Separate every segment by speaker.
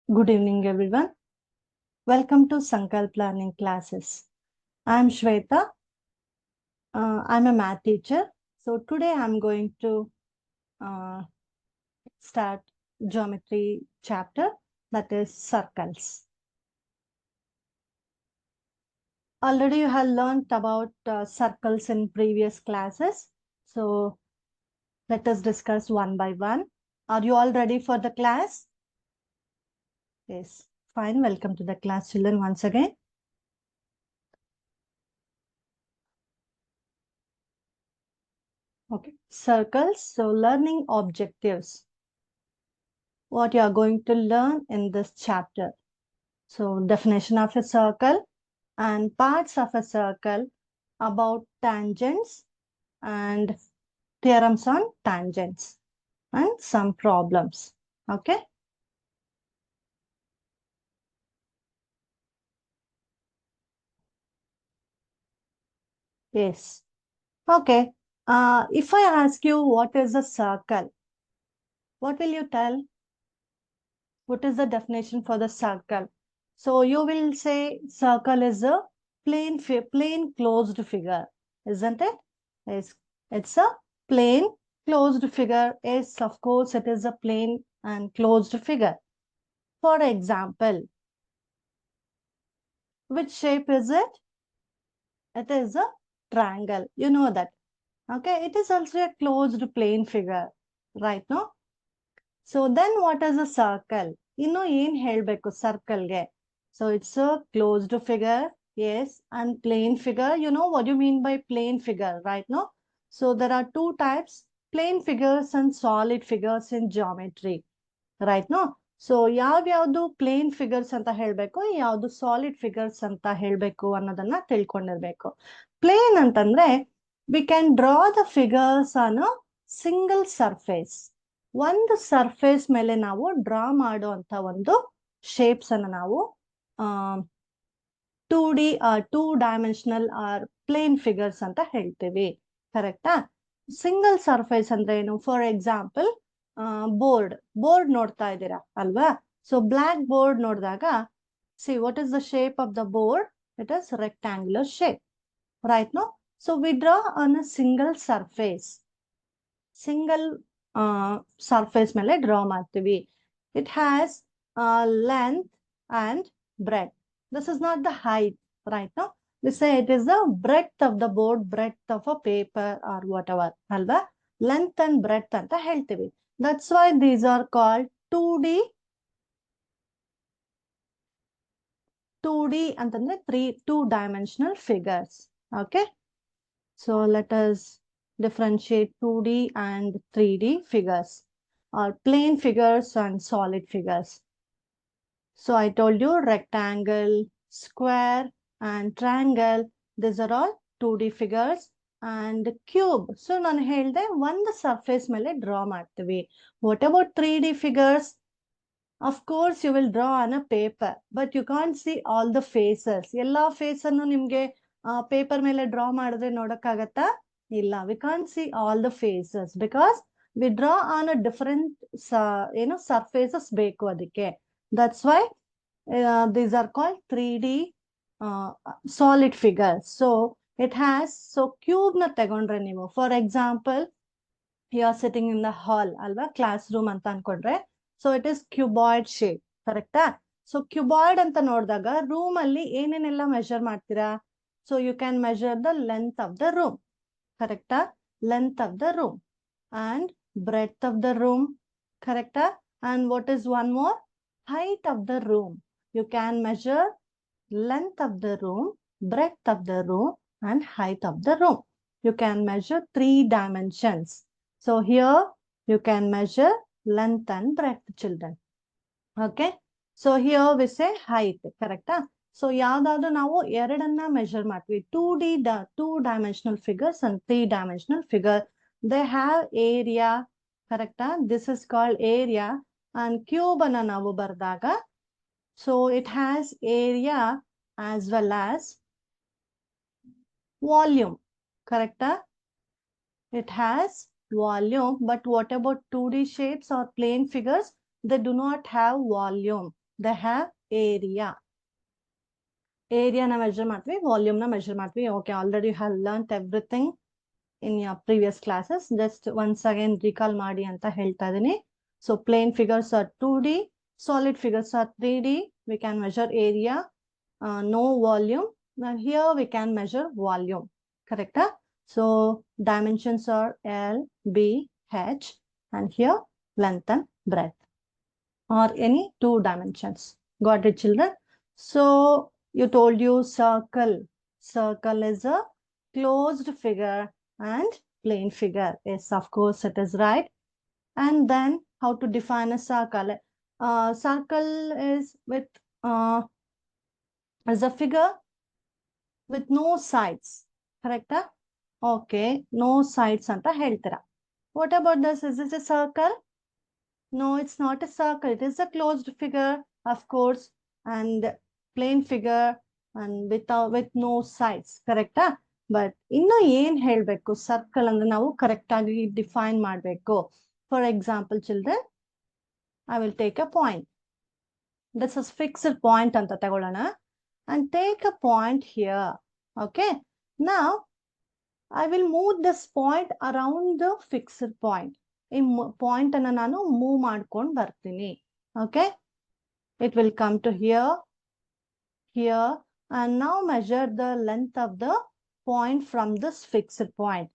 Speaker 1: Good evening, everyone. Welcome to Sankalp Learning Classes. I'm Shweta. I'm a math teacher. So today I'm going to uh, start geometry chapter, that is circles. Already you have learned about circles in previous classes. So let us discuss one by one. Are you all ready for the class? Yes. Fine. Welcome to the class, children, once again. Okay. Circles. So learning objectives. What you are going to learn in this chapter. So definition of a circle and parts of a circle, about tangents and theorems on tangents and some problems. Okay. Yes. Okay. If I ask you what is a circle, what will you tell? What is the definition for the circle? So you will say circle is a plain closed figure, isn't it? Yes, it's a plain closed figure. Yes, of course, it is a plain and closed figure. For example, which shape is it? It is a triangle. You know that. Okay, it is also a closed plain figure, right? No? So then what is a circle? ಏನ್ ಹೇಳ್ಬೇಕು ಸರ್ಕಲ್ಗೆ? So it's a closed figure, yes, and plain figure. You know what you mean by plain figure, right? No? So there are two types, plain figures and solid figures in geometry, right? No? So ಯಾವ್ದು plane figures ಅಂತ ಹೇಳ್ಬೇಕು, ಯಾವ್ದು solid figures ಅಂತ ಹೇಳ್ಬೇಕು ಅನ್ನೋದನ್ನ ತಿಳ್ಕೊಂಡಿರ್ಬೇಕು. Plane ಅಂತಂದ್ರೆ we can draw the figures on a single surface. ಒಂದು surface ಮೇಲೆ ನಾವು ಡ್ರಾ ಮಾಡುವಂತ ಒಂದು ಶೇಪ್ಸ್ ಅನ್ನು ನಾವು two dimensional or plane figures ಅಂತ ಹೇಳ್ತೀವಿ. ಕರೆಕ್ಟಾ? ಸಿಂಗಲ್ ಸರ್ಫೇಸ್ ಅಂದ್ರೆ ಏನು? ಫಾರ್ ಎಕ್ಸಾಂಪಲ್ ಬೋರ್ಡ್ ನೋಡ್ತಾ ಇದ್ದೀರಾ ಅಲ್ವಾ? ಸೊ ಬ್ಲಾಕ್ ಬೋರ್ಡ್ ನೋಡಿದಾಗ, see what is the shape of the board? It is rectangular shape, right? No? So we draw on a single surface. Single surface ಮೇಲೆ draw ಮಾಡ್ತೀವಿ. It has length and breadth. This is not the height, right? No? we say it is the breadth of the board, breadth of a paper or whatever, ಅಲ್ವಾ? Length and breadth ಅಂತ ಹೇಳ್ತೀವಿ. That's why these are called 2D ಅಂತಂದ್ರೆ two dimensional figures. Okay, so let us differentiate 2D and 3D figures, or plain figures and solid figures. So I told you rectangle, square and triangle, these are all 2D figures. And cube, so ನಾನು ಹೇಳ್ದೆ ಒಂದು surface ಮೇಲೆ draw ಮಾಡ್ತೀವಿ. What about 3D figures? Of course you will draw on a paper, but you can't see all the faces. ಎಲ್ಲಾ face ಅನ್ನು ನಿಮ್ಗೆ paper ಮೇಲೆ draw ಮಾಡಿದ್ರೆ ನೋಡಕ್ಕಾಗತ್ತಾ? ಇಲ್ಲ, we can't see all the faces because we draw on a different surfaces ಬೇಕು ಅದಕ್ಕೆ. That's why these are called 3D solid figures. So it has, so cube ನ ತಗೊಂಡ್ರೆ ನೀವು, for example you are sitting in the hall ಅಲ್ವಾ, class room ಅಂತ ಅನ್ಕೊಂಡ್ರೆ, so it is cuboid shape, ಕರೆಕ್ಟಾ? So cuboid ಅಂತ ನೋಡಿದಾಗ ರೂಮ್ ಅಲ್ಲಿ ಏನೇನೆಲ್ಲ ಮೆಜರ್ ಮಾಡ್ತೀರಾ? So you can measure the length of the room, ಕರೆಕ್ಟಾ? Length of the room and breadth of the room, correct? And what is one more? Height of the room. You can measure length of the room, breadth of the room and height of the room. You can measure 3 dimensions. So here you can measure length and breadth, children. Okay, so here we say height, correct? So ಯಾವ್ದಾದ್ರು ನಾವು ಎರಡನ್ನ measure ಮಾಡ್ತೀವಿ, 2 dimensional figures and 3 dimensional figure. They have area, correct? This is called area. And cube ಅನ್ನ ನಾವು ಬರ್ದಾಗ, so it has area as well as volume, correct? It has volume, but what about 2D shapes or plain figures? They do not have volume. they have area. Area na measure ಮಾಡ್ತೀವಿ, volume na measure ಮಾಡ್ತೀವಿ. Okay, already you have learnt everything in your previous classes. Just once again recall ಮಾಡಿ ಅಂತ ಹೇಳ್ತಾ ಇದೀನಿ. So plane figures are 2D, solid figures are 3D. We can measure area, no volume. Now here we can measure volume. Correct? So dimensions are L, B, H, and here length and breadth, or any two dimensions. Got it, children? So you told you circle. Circle is a closed figure and plane figure. Yes, of course, it is right. And then how to define a circle? Circle is with as a figure with no sides. Correct? Okay, no sides anta ಹೇಳ್ತೀರಾ. What about this? Is this a circle? No, it's not a circle. It is a closed figure, of course, and plain figure and with no sides. Correct? But ಇನ್ನು ಏನ್ ಹೇಳ್ಬೇಕು circle ಅಂದ್ರೆ ನಾವು correct ಆಗಿ define ಮಾಡಬೇಕು. For example children, I will take a point. This is fixed point ಅಂತ ತಗೊಳ್ಳೋಣ. And take a point here. Okay. Now, I will move this point around the fixed point. ಈ point ಅನ್ನ ನಾನು move ಮಾಡ್ಕೊಂಡು ಬರ್ತೀನಿ. Okay. It will come to here, here, and now measure the length of the point from this fixed point.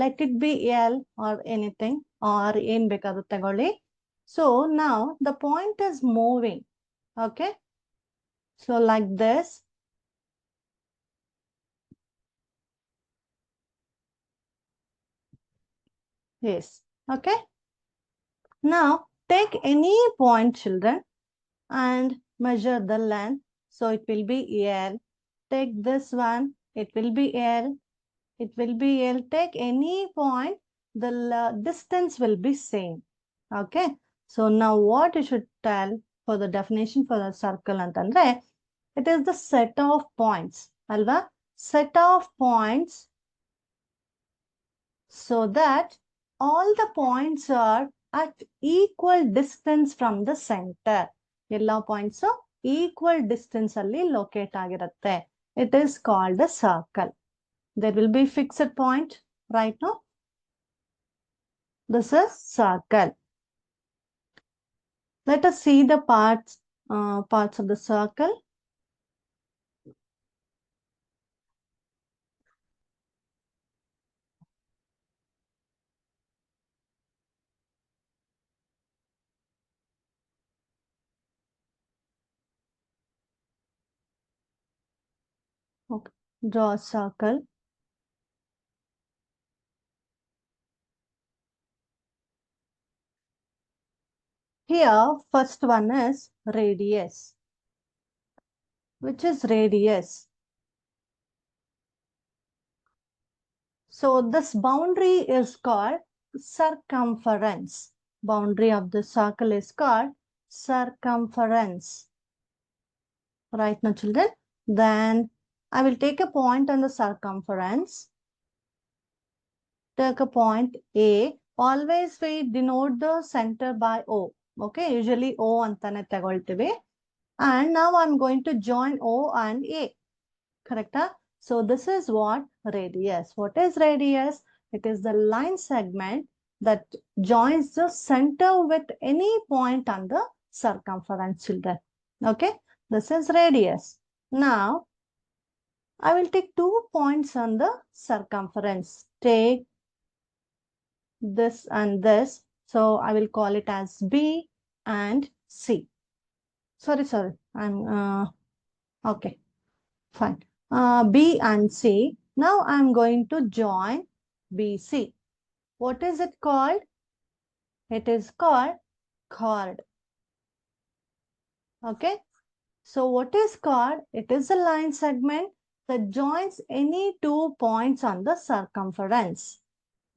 Speaker 1: Let it be L or anything, or ಏನ್ ಬೇಕಾದ್ರೂ ತಗೊಳ್ಳಿ. So now the point is moving. Okay. So like this. Yes. Okay. Now take any point, children, and measure the length. So it will be L. Take this one. It will be L. It will be L. Take any point. The distance will be same. Okay. So now what you should tell for the definition for the circle antandre, it is the set of points. Alva? Set of points so that all the points are at equal distance from the center. Ella points equal distance alli locate ಆಗಿರುತ್ತೆ. It is called a circle. There will be fixed point right now. This is circle. Let us see the parts of the circle. Okay. Draw a circle. Here, first one is radius. Which is radius? So this boundary is called circumference. Boundary of the circle is called circumference. Right now, children. Then I will take a point on the circumference. Take a point A. Always we denote the center by O. Okay, usually O antane tagoltivi. And now I'm going to join O and A. Correct? So this is what radius. What is radius? It is the line segment that joins the center with any point on the circumference, children. Okay, this is radius. Now, I will take 2 points on the circumference. Take this and this. So I will call it as B and C. Sorry. I'm okay. Fine. B and C. Now I'm going to join BC. What is it called? It is called chord. Okay. So what is chord? It is a line segment that joins any 2 points on the circumference.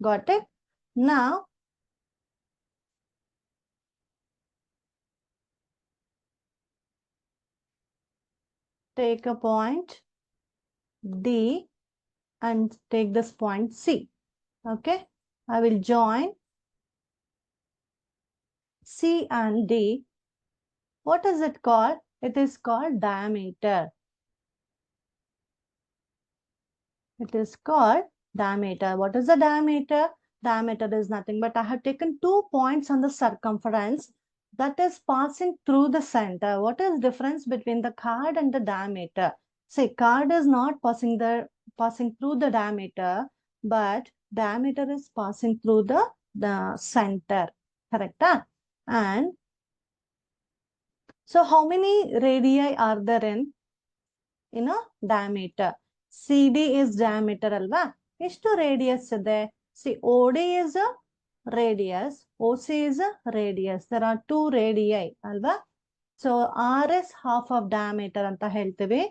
Speaker 1: Got it? Now, take a point D and take this point C. Okay. I will join C and D. What is it called? It is called diameter. It is called diameter. What is the diameter? Diameter is nothing but I have taken 2 points on the circumference that is passing through the center. What is difference between the chord and the diameter? See, chord is not passing through the diameter, but diameter is passing through the center. Correct? And so how many radii are there in a diameter? CD is diameter alva. Eshtu radius ide? See, OD is a radius, OC is a radius. There are 2 radii alva. So R is half of diameter anta helteve.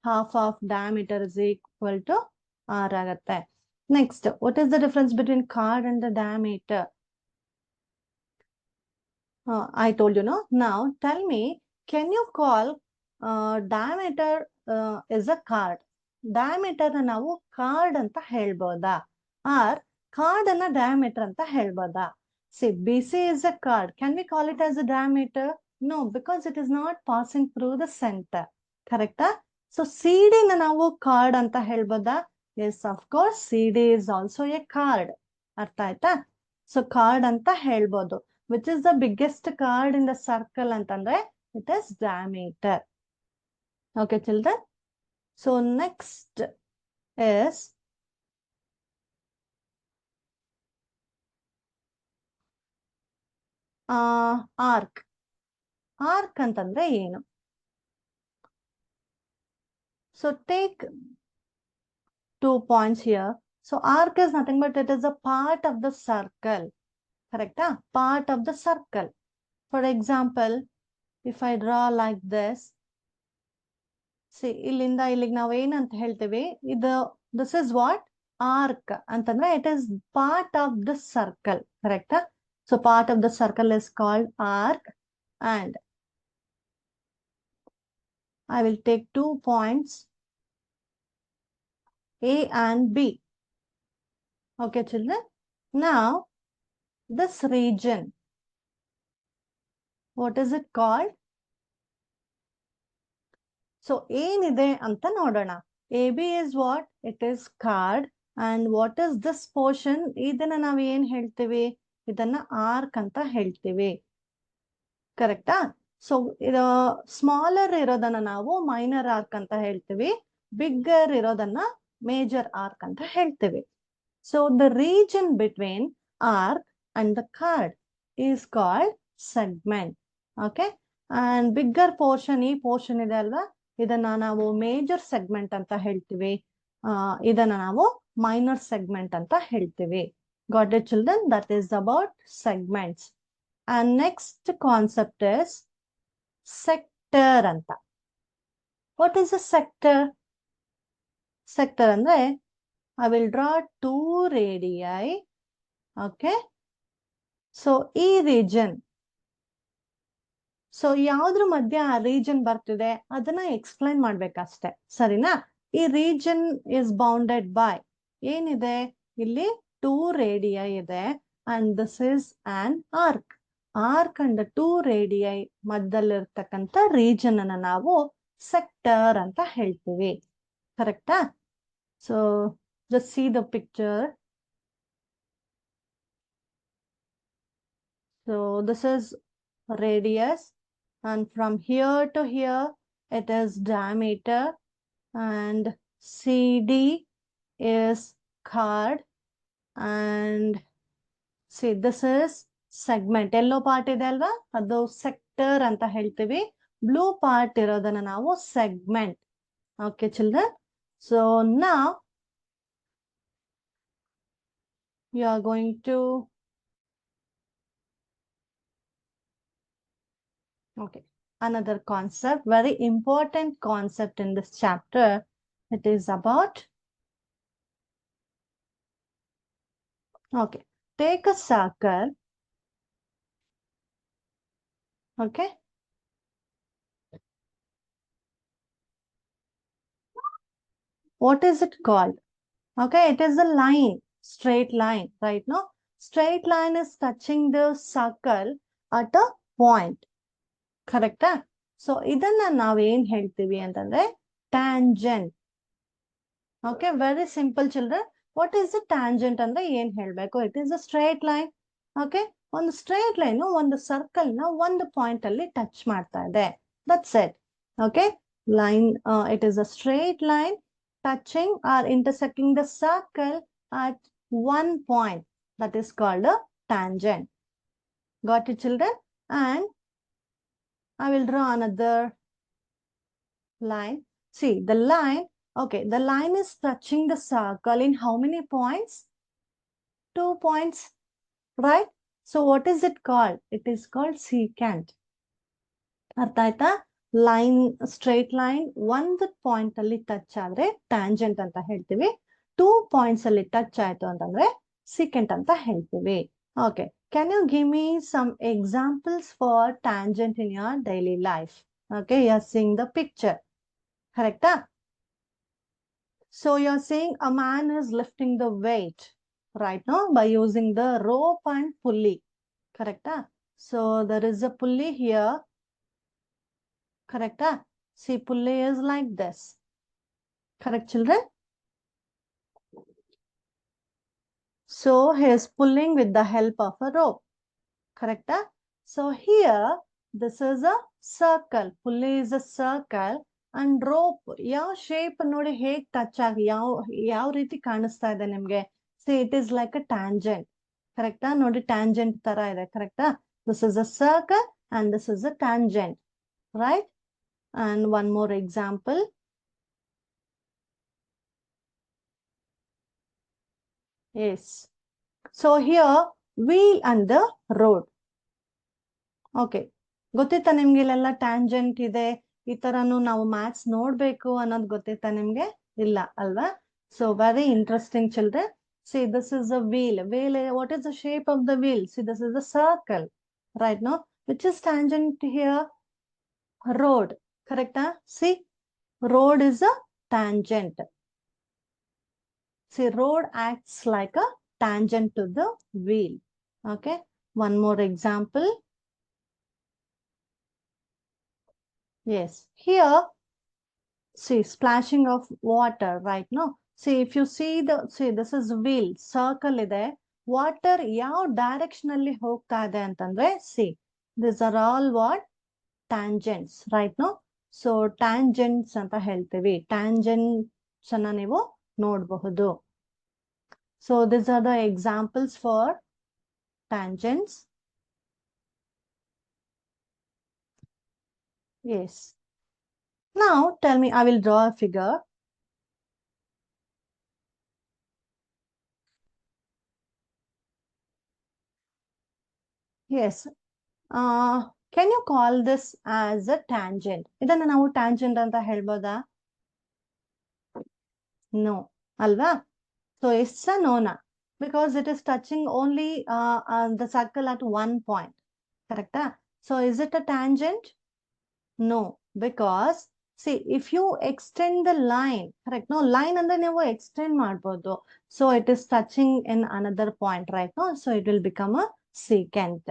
Speaker 1: Half of diameter is equal to R agatte. Next, what is the difference between chord and the diameter? I told you, no? Now tell me, can you call diameter is a chord? Diameter ನಾವು chord ಅಂತ ಹೇಳ್ಬೋದಾ? Or chord ಅನ್ನ diameter ಅಂತ ಹೇಳ್ಬೋದಾ? See, BC is a chord. Can we call it as a diameter? No, because it is not passing through the center. Correct? So CD ನ ನಾವು chord ಅಂತ ಹೇಳ್ಬೋದಾ? Yes, of course, CD is also a chord. ಅರ್ಥ ಆಯ್ತಾ? So chord ಅಂತ ಹೇಳ್ಬೋದು. Which is the biggest chord in the circle ಅಂತಂದ್ರೆ it is diameter. Okay, children. So next is arc. Arc ಅಂತಂದ್ರೆ ಏನು? So take 2 points here. So arc is nothing but it is a part of the circle. Correct? Part of the circle. For example, if I draw like this, see, ಇಲ್ಲಿಂದ ಇಲ್ಲಿಗೆ ನಾವು ಏನಂತ ಹೇಳ್ತೀವಿ? This is what? Arc ಅಂತಂದ್ರೆ it is part of the circle. Correct? So part of the circle is called arc, and I will take 2 points A and B. Okay, children. Now this region, what is it called? So ಏನಿದೆ ಅಂತ ನೋಡೋಣ. AB is what? It is chord. And what is this portion? ಇದನ್ನ ನಾವು ಏನ್ ಹೇಳ್ತೀವಿ? ಇದನ್ನ arc ಅಂತ ಹೇಳ್ತೀವಿ. ಕರೆಕ್ಟಾ? ಸೊ ಇದು ಸ್ಮಾಲರ್ ಇರೋದನ್ನ ನಾವು ಮೈನರ್ ಆರ್ಕ್ ಅಂತ ಹೇಳ್ತೀವಿ. ಬಿಗ್ಗರ್ ಇರೋದನ್ನ ಮೇಜರ್ ಆರ್ಕ್ ಅಂತ ಹೇಳ್ತೀವಿ. So the region between arc and the chord is called segment. Okay, and bigger portion, ಈ ಪೋರ್ಷನ್ ಇದೆ ಅಲ್ವಾ, ಇದನ್ನ ನಾವು ಮೇಜರ್ ಸೆಗ್ಮೆಂಟ್ ಅಂತ ಹೇಳ್ತೀವಿ. ಇದನ್ನ ನಾವು ಮೈನರ್ ಸೆಗ್ಮೆಂಟ್ ಅಂತ ಹೇಳ್ತೀವಿ. Got it children? That is about segments. And next concept is sector ಅಂತ. What is a sector? Sector ಅಂದ್ರೆ I will draw 2 radii. Okay. So ಈ region, ಸೊ ಯಾವ್ದ್ರ ಮಧ್ಯ ಆ ರೀಜನ್ ಬರ್ತಿದೆ ಅದನ್ನ ಎಕ್ಸ್ಪ್ಲೈನ್ ಮಾಡ್ಬೇಕಷ್ಟೆ, ಸರಿನಾ? ಈ ರೀಜನ್ ಇಸ್ ಬೌಂಡೆಡ್ ಬೈ ಏನಿದೆ? ಇಲ್ಲಿ 2 radii ಇದೆ, and this is an arc. Arc and 2 radii ಮಧ್ಯದಲ್ಲಿರ್ತಕ್ಕಂಥ ರೀಜನ್ ಅನ್ನ ನಾವು ಸೆಕ್ಟರ್ ಅಂತ ಹೇಳ್ತೀವಿ. ಕರೆಕ್ಟಾ? So just see the picture. So this is radius, and from here to here it is diameter, and CD is chord, and see this is segment. Yellow part ಇದೆ ಅಲ್ವಾ, ಅದು sector ಅಂತ ಹೇಳ್ತೀವಿ. Blue part ಇರೋದನ್ನ ನಾವು segment. Okay, children. So now you are going to okay, another concept, very important concept in this chapter. It is about, okay, take a circle. Okay. What is it called? Okay, it is a line, straight line, right? No, straight line is touching the circle at a point. ಕರೆಕ್ಟಾ? So ಇದನ್ನ ನಾವೇನ್ ಹೇಳ್ತೀವಿ ಅಂತಂದ್ರೆ tangent. Okay, very simple children. What is the tangent ಅಂದ್ರೆ ಏನ್ ಹೇಳ್ಬೇಕು? It is a straight line. Okay, ಒಂದು straight line ಒಂದು ಸರ್ಕಲ್ ನ ಒಂದು ಪಾಯಿಂಟ್ ಅಲ್ಲಿ ಟಚ್ ಮಾಡ್ತಾ ಇದೆ. That's it. Okay, line, it is a straight line touching or intersecting the circle at one point. That is called a tangent. Got it, children? And I will draw another line. See, the line, okay, the line is touching the circle in how many points? 2 points, right? So what is it called? It is called secant. ಅರ್ಥ ಆಯ್ತಾ? Line, straight line ಒಂದು point ಅಲ್ಲಿ touch ಆದ್ರೆ tangent ಅಂತ ಹೇಳ್ತೀವಿ. 2 points ಅಲ್ಲಿ touch ಆಯ್ತು ಅಂತಂದ್ರೆ ಸಿಕೆಂಟ್ ಅಂತ ಹೇಳ್ತೀವಿ. Okay, can you give me some examples for tangent in your daily life? Okay, you are seeing the picture, ಕರೆಕ್ಟಾ? So you are saying a man is lifting the weight right no by using the rope and pulley, ಕರೆಕ್ಟಾ? So there is a pulley here. Correct? See, pulley is like this. Correct, children? So, he is pulling with the help of a rope. Correct? So, here, this is a circle. Pulley is a circle. And rope, ಯಾವ shape ನೋಡಿ ಹೇಗೆ touch ಆಗಿ ಯಾವ ರೀತಿ ಕಾಣಿಸ್ತಾ ಇದೆ ನಿಮ್ಗೆ? See, it is like a tangent. Correct? ನೋಡಿ tangent ತರ ಇದೆ. Correct? This is a circle and this is a tangent. Right? And one more example. Yes. So here, wheel and the road. Okay. ಗೊತ್ತಿತ್ತಾ ನಿಮ್ಗೆ ಇಲ್ಲೆಲ್ಲ tangent ಇದೆ, ಈ ತರನು ನಾವು maths ನೋಡ್ಬೇಕು ಅನ್ನೋದು ಗೊತ್ತಿತ್ತಾ ನಿಮ್ಗೆ? ಇಲ್ಲ ಅಲ್ವಾ? So very interesting, children. See, this is a wheel. Wheel, what is the shape of the wheel? See, this is a circle. Right now, which is tangent here? Road. Correct? See, road is a tangent. See, road acts like a tangent to the wheel. Okay, one more example. Yes, here, see, splashing of water right now. See, if you see this is wheel, circle ide, water ಯಾವ direction ಅಲ್ಲಿ ಹೋಗ್ತಾ ಇದೆ ಅಂತಂದ್ರೆ, see, these are all what? Tangents, right now. So, tangents ಅಂತ ಹೇಳ್ತೀವಿ. Tangents ಅನ್ನ ನೀವು ನೋಡಬಹುದು. So, these are the examples for tangents. Yes. Now, tell me, I will draw a figure. Yes. Can you call this as a tangent? ಇದನ್ನ ನಾವು tangent ಅಂತ ಹೇಳ್ಬೋದಾ? No. ಅಲ್ವಾ? So, it's a no-na. Because it is touching only the circle at one point. Correct? So, is it a tangent? No. Because, see, if you extend the line, correct? No, line ಅಂದ್ರೆ ನೀವು extend ಮಾಡ್ಬೋದು. So, it is touching in another point, right? No? So, it will become a secant.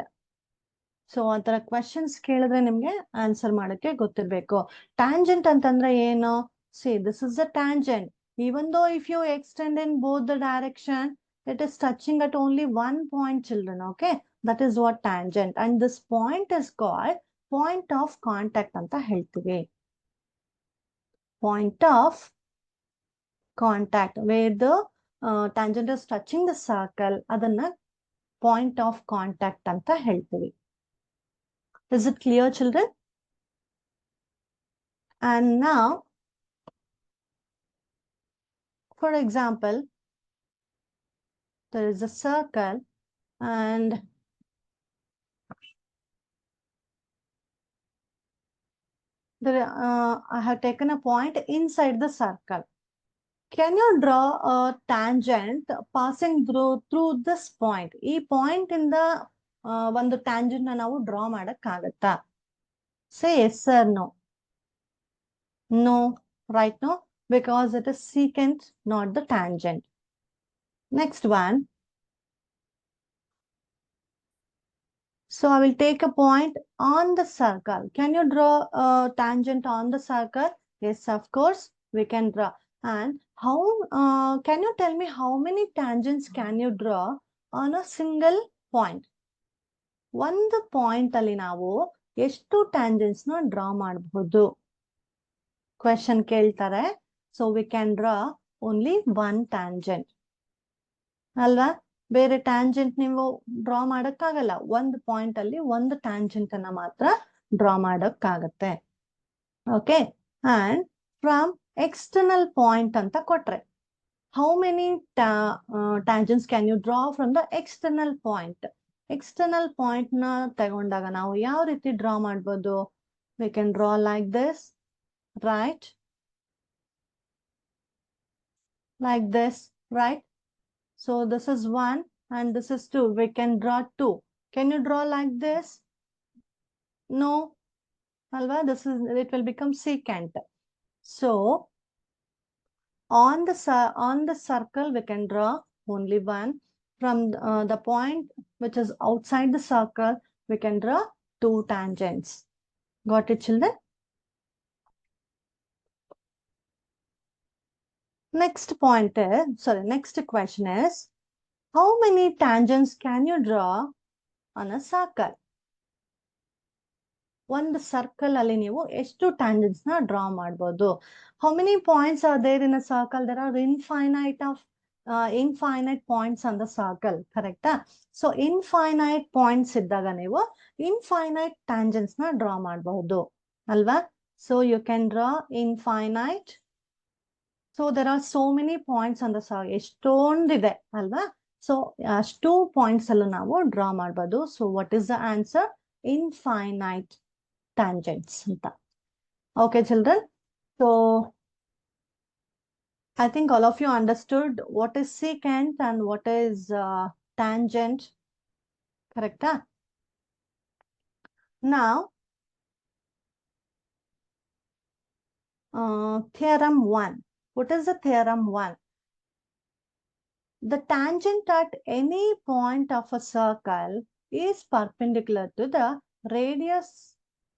Speaker 1: So ಆ ತರ questions ಕೇಳಿದ್ರೆ ನಿಮ್ಗೆ answer ಮಾಡಕ್ಕೆ ಗೊತ್ತಿರ್ಬೇಕು. Tangent ಅಂತಂದ್ರೆ ಏನು? See, this is a tangent. Even though if you extend in both the direction, it is touching at only one point, children. Okay, that is what tangent. And this point is called point of contact ಅಂತ ಹೇಳ್ತೀವಿ. Point of contact where the tangent is touching the circle, ಅದನ್ನ point of contact ಅಂತ ಹೇಳ್ತೀವಿ. Is it clear, children? And now, for example, there is a circle and there, I have taken a point inside the circle. Can you draw a tangent passing through this point? ಈ point ಇಂದ ಒಂದು tangent ನಾವು draw ಮಾಡಕ್ಕಾಗತ್ತಾ? Say yes or no. No, right? No, because it is secant, not the tangent. Next one. So I will take a point on the circle. Can you draw a tangent on the circle? Yes, of course, we can draw. And how, can you tell me how many tangents can you draw on a single point? ಒಂದು point ಅಲ್ಲಿ ನಾವು ಎಷ್ಟು tangents ನ draw ಮಾಡಬಹುದು question ಕೇಳ್ತಾರೆ. So we can draw only one tangent ಅಲ್ವಾ, ಬೇರೆ tangent ನೀವು ಡ್ರಾ ಮಾಡಕ್ಕಾಗಲ್ಲ. ಒಂದು ಪಾಯಿಂಟ್ ಅಲ್ಲಿ ಒಂದು ಟ್ಯಾಂಜೆಂಟ್ ಅನ್ನ ಮಾತ್ರ ಡ್ರಾ ಮಾಡಕ್ಕಾಗತ್ತೆ. Okay, and from external point ಅಂತ ಕೊಟ್ರೆ how many tangents can you draw from the external point? External point ನ ತಗೊಂಡಾಗ ನಾವು ಯಾವ ರೀತಿ ಡ್ರಾ ಮಾಡ್ಬೋದು? We can draw like this, right? Like this, right? So this is 1 and this is 2. We can draw 2. Can you draw like this? No. Alva, it will become secant. So on the circle we can draw only one. From the point which is outside the circle we can draw 2 tangents. Got it, children? Next question is, how many tangents can you draw on a circle? ಒಂದು circle ಅಲ್ಲಿ ನೀವು ಎಷ್ಟು tangents ನ draw ಮಾಡಬಹುದು? How many points are there in a circle? There are infinite points on the circle, ಕರೆಕ್ಟಾ? So infinite points ಇದ್ದಾಗ ನೀವು infinite tangents ನ ಡ್ರಾ ಮಾಡಬಹುದು ಅಲ್ವಾ? So you can draw infinite. So there are so many points on the circle, ಎಷ್ಟೊಂದಿದೆ ಅಲ್ವಾ? So ಅಷ್ಟು points ಅಲ್ಲೂ ನಾವು ಡ್ರಾ ಮಾಡಬಹುದು. So what is the answer? Infinite tangents. Okay, children. So I think all of you understood what is secant and what is tangent. Correct? Now, theorem 1. What is the theorem 1? The tangent at any point of a circle is perpendicular to the radius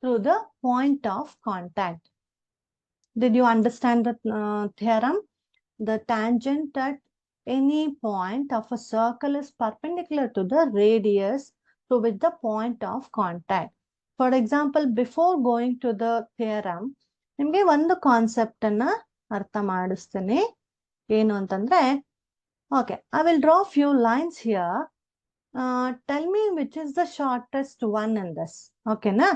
Speaker 1: through the point of contact. Did you understand the theorem? The tangent at any point of a circle is perpendicular to the radius to which the point of contact. For example, before going to the theorem, ನಿಮಗೆ ಒಂದು concept ಅನ್ನ ಅರ್ಥ ಮಾಡಿಸ್ತೀನಿ. ಏನು ಅಂತಂದ್ರೆ, okay, I will draw few lines here. Tell me which is the shortest one in this. Okay na?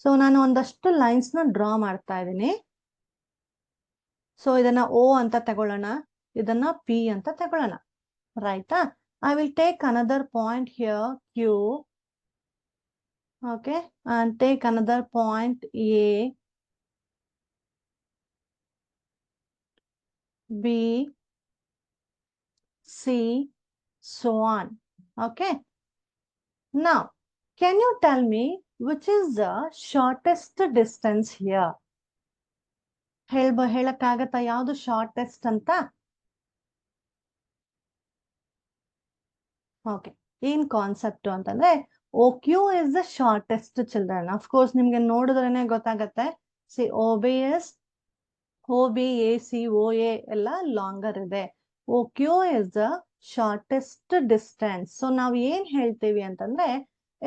Speaker 1: So ನಾನು ಒಂದಷ್ಟು lines ನ ಡ್ರಾ ಮಾಡ್ತಾ ಇದ್ದೀನಿ. ಸೊ ಇದನ್ನ O ಅಂತ ತಗೊಳ್ಳೋಣ, ಇದನ್ನ P ಅಂತ ತಗೊಳ್ಳೋಣ, ರೈಟಾ? I will take another point here, Q. Okay, and take another point A, B, C, so on. Okay. Now, can you tell me which is the shortest distance here? ಹೇಳಕ್ಕಾಗತ್ತಾ ಯಾವುದು shortest ಅಂತ? Okay, ಏನ್ concept ಅಂತಂದ್ರೆ OQ is the shortest, children. Of course, ನಿಮ್ಗೆ ನೋಡಿದ್ರೇನೆ ಗೊತ್ತಾಗತ್ತೆ. C OB, AC, OA ಎಲ್ಲ longer ಇದೆ. OQ is the shortest distance. So ನಾವ್ ಏನ್ ಹೇಳ್ತೀವಿ ಅಂತಂದ್ರೆ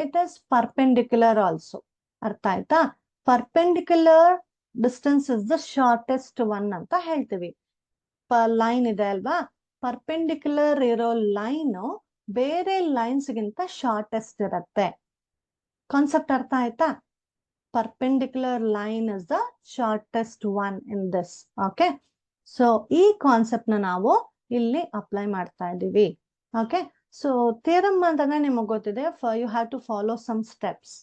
Speaker 1: ಇಟ್ ಇಸ್ ಪರ್ಪೆಂಡಿಕ್ಯುಲರ್ ಆಲ್ಸೋ. ಅರ್ಥ ಆಯ್ತಾ? Perpendicular distance is the shortest one ಅಂತ ಹೇಳ್ತೀವಿ. ಲೈನ್ ಇದೆ ಅಲ್ವಾ, ಪರ್ಪೆಂಡಿಕ್ಯುಲರ್ ಇರೋ ಲೈನ್ ಬೇರೆ ಲೈನ್ಸ್ ಗಿಂತ ಶಾರ್ಟೆಸ್ಟ್ ಇರತ್ತೆ. ಕಾನ್ಸೆಪ್ಟ್ ಅರ್ಥ ಆಯ್ತಾ? Perpendicular line is the shortest one in this. Okay, so ಈ ಕಾನ್ಸೆಪ್ಟ್ ನ ನಾವು ಇಲ್ಲಿ ಅಪ್ಲೈ ಮಾಡ್ತಾ ಇದ್ದೀವಿ. ಓಕೆ, ಸೊ ಥಿಯರಮ್ ಅಂತಂದ್ರೆ ನಿಮಗೆ ಗೊತ್ತಿದೆ, you have to follow some steps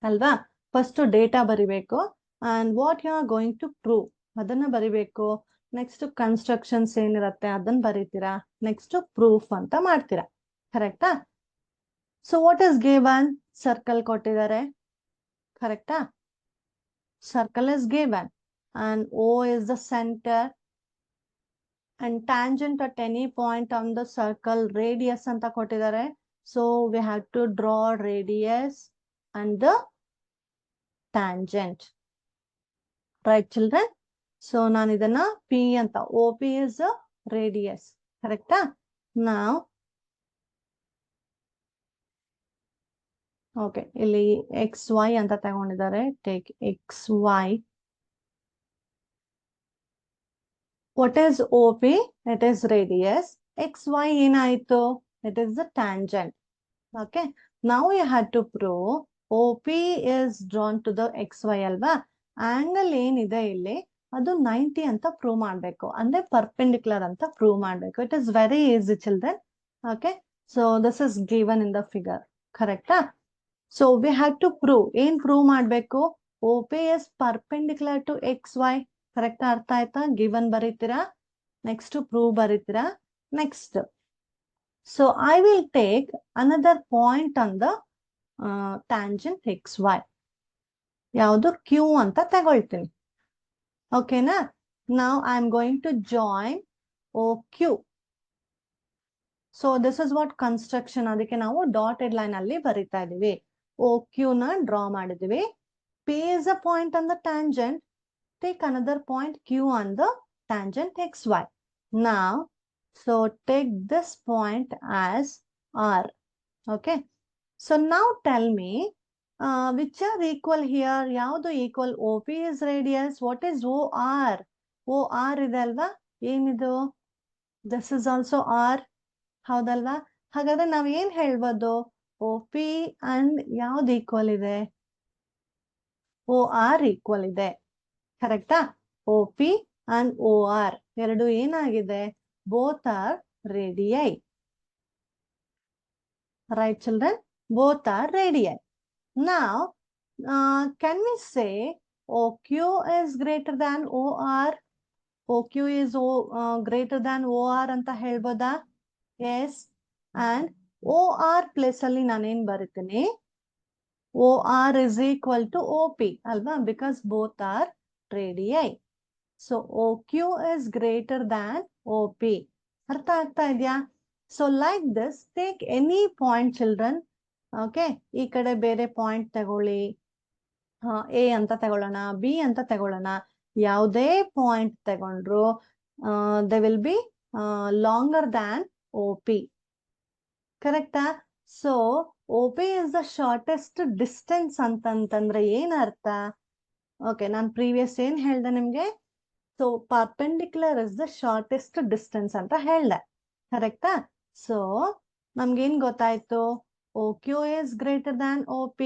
Speaker 1: ಅಲ್ವಾ? ಫಸ್ಟ್ ಡೇಟಾ ಬರಿಬೇಕು and what you are going to prove ಅದನ್ನ ಬರಿಬೇಕು. ನೆಕ್ಸ್ಟ್ ಕನ್ಸ್ಟ್ರಕ್ಷನ್ಸ್ ಏನಿರತ್ತೆ ಅದನ್ನ ಬರೀತೀರಾ. ನೆಕ್ಸ್ಟ್ ಪ್ರೂಫ್ ಅಂತ ಮಾಡ್ತೀರಾ, ಕರೆಕ್ಟಾ? So what is given? Circle ಕೊಟ್ಟಿದ್ದಾರೆ, ಕರೆಕ್ಟಾ? Circle is given and O is the center and tangent at any point on the circle radius ಅಂತ ಕೊಟ್ಟಿದ್ದಾರೆ. So we have to draw radius and the tangent. Right, children? So ನಾನು ಇದನ್ನ P ಅಂತ, OP is the radius. Correct? Now, okay, ಇಲ್ಲಿ XY ಅಂತ ತಗೊಂಡಿದ್ದಾರೆ. Take XY. What is OP? It is radius. XY ಏನಾಯ್ತು? It is the tangent. Okay. Now you had to prove OP is drawn to the XY ಅಲ್ವಾ? Angle ಏನಿದೆ ಇಲ್ಲಿ ಅದು 90 ಅಂತ prove ಮಾಡಬೇಕು. ಅಂದ್ರೆ ಪರ್ಪೆಂಡಿಕ್ಯುಲರ್ ಅಂತ ಪ್ರೂವ್ ಮಾಡಬೇಕು. It is very easy, children. Okay. So this is given in the figure. Correct? So we have to prove. ಏನ್ ಪ್ರೂವ್ ಮಾಡಬೇಕು? OP is perpendicular to XY. Correct ಅರ್ಥ ಆಯ್ತಾ? ಗಿವನ್ ಬರೀತೀರಾ, ನೆಕ್ಸ್ಟ್ ಪ್ರೂವ್ ಬರೀತೀರಾ. Next, so I will take another point on the tangent XY. ಯಾವುದು? Q ಅಂತ ತಗೊಳ್ತೀನಿ. ಓಕೆನಾ? Now I am going to join OQ. So this is what construction. ಅದಕ್ಕೆ ನಾವು ಡಾಟೆಡ್ ಲೈನ್ ಅಲ್ಲಿ ಬರೀತಾ ಇದೀವಿ. OQ ನ ಡ್ರಾ ಮಾಡಿದೀವಿ. P is a point on the tangent. Take another point Q on the tangent XY. Now, so take this point as R. Okay. So now tell me, which are equal here? ಯಾವುದು equal? OP is radius. What is OR? OR ಇದೆ ಅಲ್ವಾ? ಏನಿದು? This is also R. ಹೌದಲ್ವಾ? ಹಾಗಾದ್ರೆ ನಾವು ಏನ್ ಹೇಳ್ಬೋದು? OP and ಯಾವ್ದು ಈಕ್ವಲ್ ಇದೆ? OR ಈಕ್ವಲ್ ಇದೆ. ಕರೆಕ್ಟಾ? OP and OR ಎರಡು ಏನಾಗಿದೆ? Both are radii. Right, children? Both are radii. Now, can we say OQ is greater than OR? OQ is greater than OR ಅಂತ ಹೇಳ್ಬೋದಾ? Yes. And OR place ಅಲ್ಲಿ ನಾನೇನ್ ಬರೀತೀನಿ? OR is equal to OP ಅಲ್ವಾ? Because both are radii. So OQ is greater than OP. ಅರ್ಥ ಆಗ್ತಾ ಇದೆಯಾ? So like this, take any point, children. Okay. ಈ ಕಡೆ ಬೇರೆ ಪಾಯಿಂಟ್ ತಗೊಳ್ಳಿ. A ಅಂತ ತಗೊಳ್ಳೋಣ, B ಅಂತ ತಗೊಳ್ಳೋಣ. ಯಾವುದೇ ಪಾಯಿಂಟ್ ತಗೊಂಡ್ರು they will be longer than OP. ಕರೆಕ್ಟಾ? So OP is the shortest distance ಅಂತಂತಂದ್ರೆ ಏನ್ ಅರ್ಥ? ಓಕೆ, ನಾನು ಪ್ರೀವಿಯಸ್ ಏನ್ ಹೇಳ್ದೆ ನಿಮ್ಗೆ? So perpendicular is the shortest distance ಅಂತ ಹೇಳ್ದೆ. ಕರೆಕ್ಟಾ? ಸೊ ನಮ್ಗೇನ್ ಗೊತ್ತಾಯ್ತು? OQ is greater than OP.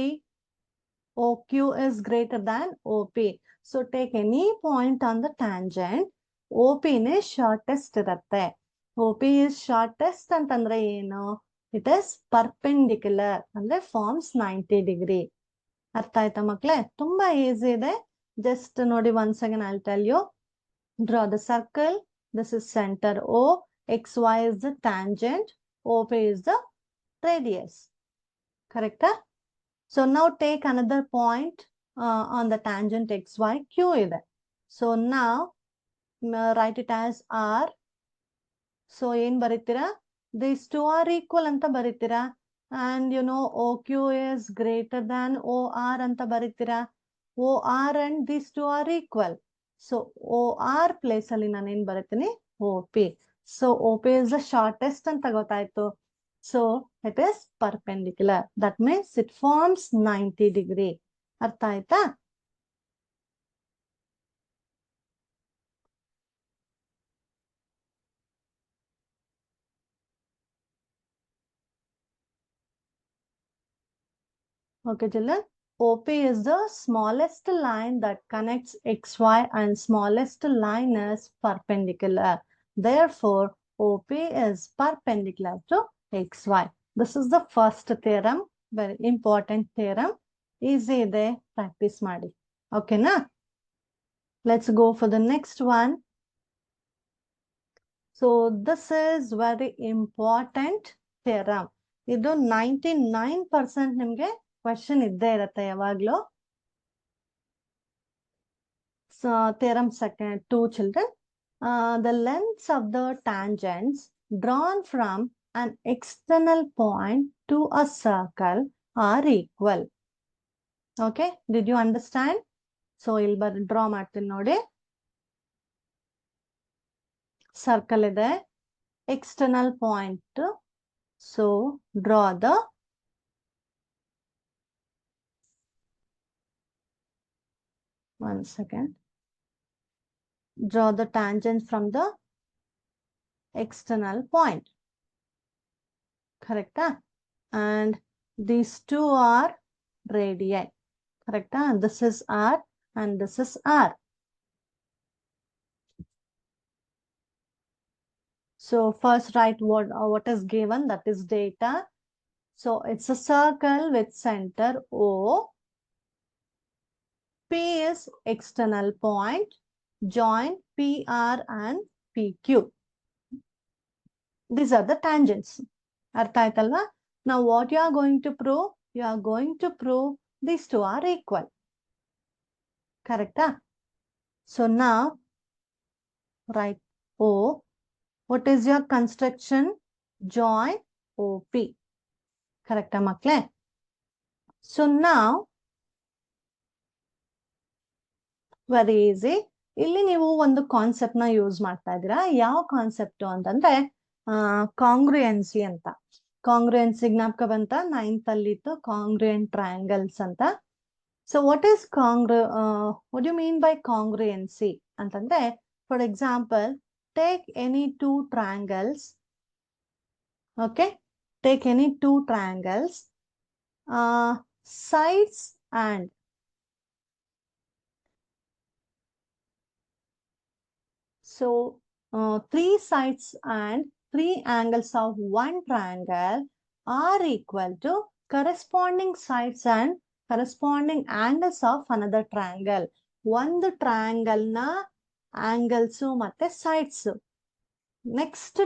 Speaker 1: OQ is greater than OP. So take any point on the tangent. OP ನೇ ಶಾರ್ಟೆಸ್ಟ್ ಇರತ್ತೆ. OP is shortest ಅಂತಂದ್ರೆ ಏನು? It is perpendicular ಅಂದ್ರೆ forms 90 degree. ಅರ್ಥ ಆಯ್ತಾ ಮಕ್ಳೇ? ತುಂಬಾ ಈಸಿ ಇದೆ. ಜಸ್ಟ್ ನೋಡಿ, once again I'll tell you. Draw the circle. This is center O. XY is the tangent. OP is the radius. Correct? So now take another point on the tangent XY. Q ಇದೆ. So now write it as R. So ಏನ್ ಬರೀತೀರಾ? These two are equal ಅಂತ ಬರೀತೀರಾ. And you know OQ is greater than OR ಅಂತ ಬರೀತೀರಾ. OR and these two are equal. So OR place ಅಲ್ಲಿ ನಾನು ಏನ್ ಬರೀತೀನಿ? OP. So OP is the shortest ಅಂತ ಗೊತ್ತಾಯ್ತು. So it is perpendicular. That means it forms 90 degree. ಅರ್ಥ ಆಯ್ತಾ? Okay, children. OP is the smallest line that connects XY and smallest line is perpendicular. Therefore, OP is perpendicular to XY. This is the first theorem. Very important theorem. Easy ಇದೆ, practice ಮಾಡಿ. Okay na? Let's go for the next one. So this is very important theorem. ಇದು 99% ನಿಮ್ಗೆ question ಇದ್ದೇ ಇರತ್ತೆ ಯಾವಾಗ್ಲೂ. So theorem second, 2 children. The lengths of the tangents drawn from an external point to a circle are equal. Okay, did you understand? So ಇಲ್ಲಿ draw ಮಾಡ್ತೀನಿ ನೋಡಿ. Circle ಇದೆ, external point. So draw the one second. Draw the tangent from the external point. Correct? And these two are radii. Correct? This is R and this is R. So first write what is given, that is data. So it's a circle with center O. P is external point. Join PR and PQ. These are the tangents. Artha aitalva? Now what you are going to prove? You are going to prove these two are equal. Correct? So now write O. What is your construction? Join OP. Correct, makle? So now, very easy. ಇಲ್ಲಿ ನೀವು ಒಂದು concept ನ use ಮಾಡ್ತಾ ಇದ್ದೀರಾ. ಯಾವ concept ಅಂತಂದ್ರೆ ಕಾಂಗ್ರುಯೆನ್ಸಿ ಅಂತ. ಕಾಂಗ್ರುಯೆನ್ಸಿ ಜ್ಞಾಪಕ ಬಂತ? 9th ಅಲ್ಲಿ ಇತ್ತು ಕಾಂಗ್ರುಯೆಂಟ್ ಟ್ರಯಾಂಗಲ್ಸ್ ಅಂತ. So what is what you mean by congruency ಅಂತಂದ್ರೆ, for example, take any two triangles. Okay, take any two triangles, sides and so 3 sides and 3 angles of one triangle are equal to corresponding sides and corresponding angles of another triangle. One triangle na angles ಮತ್ತೆ sides. Next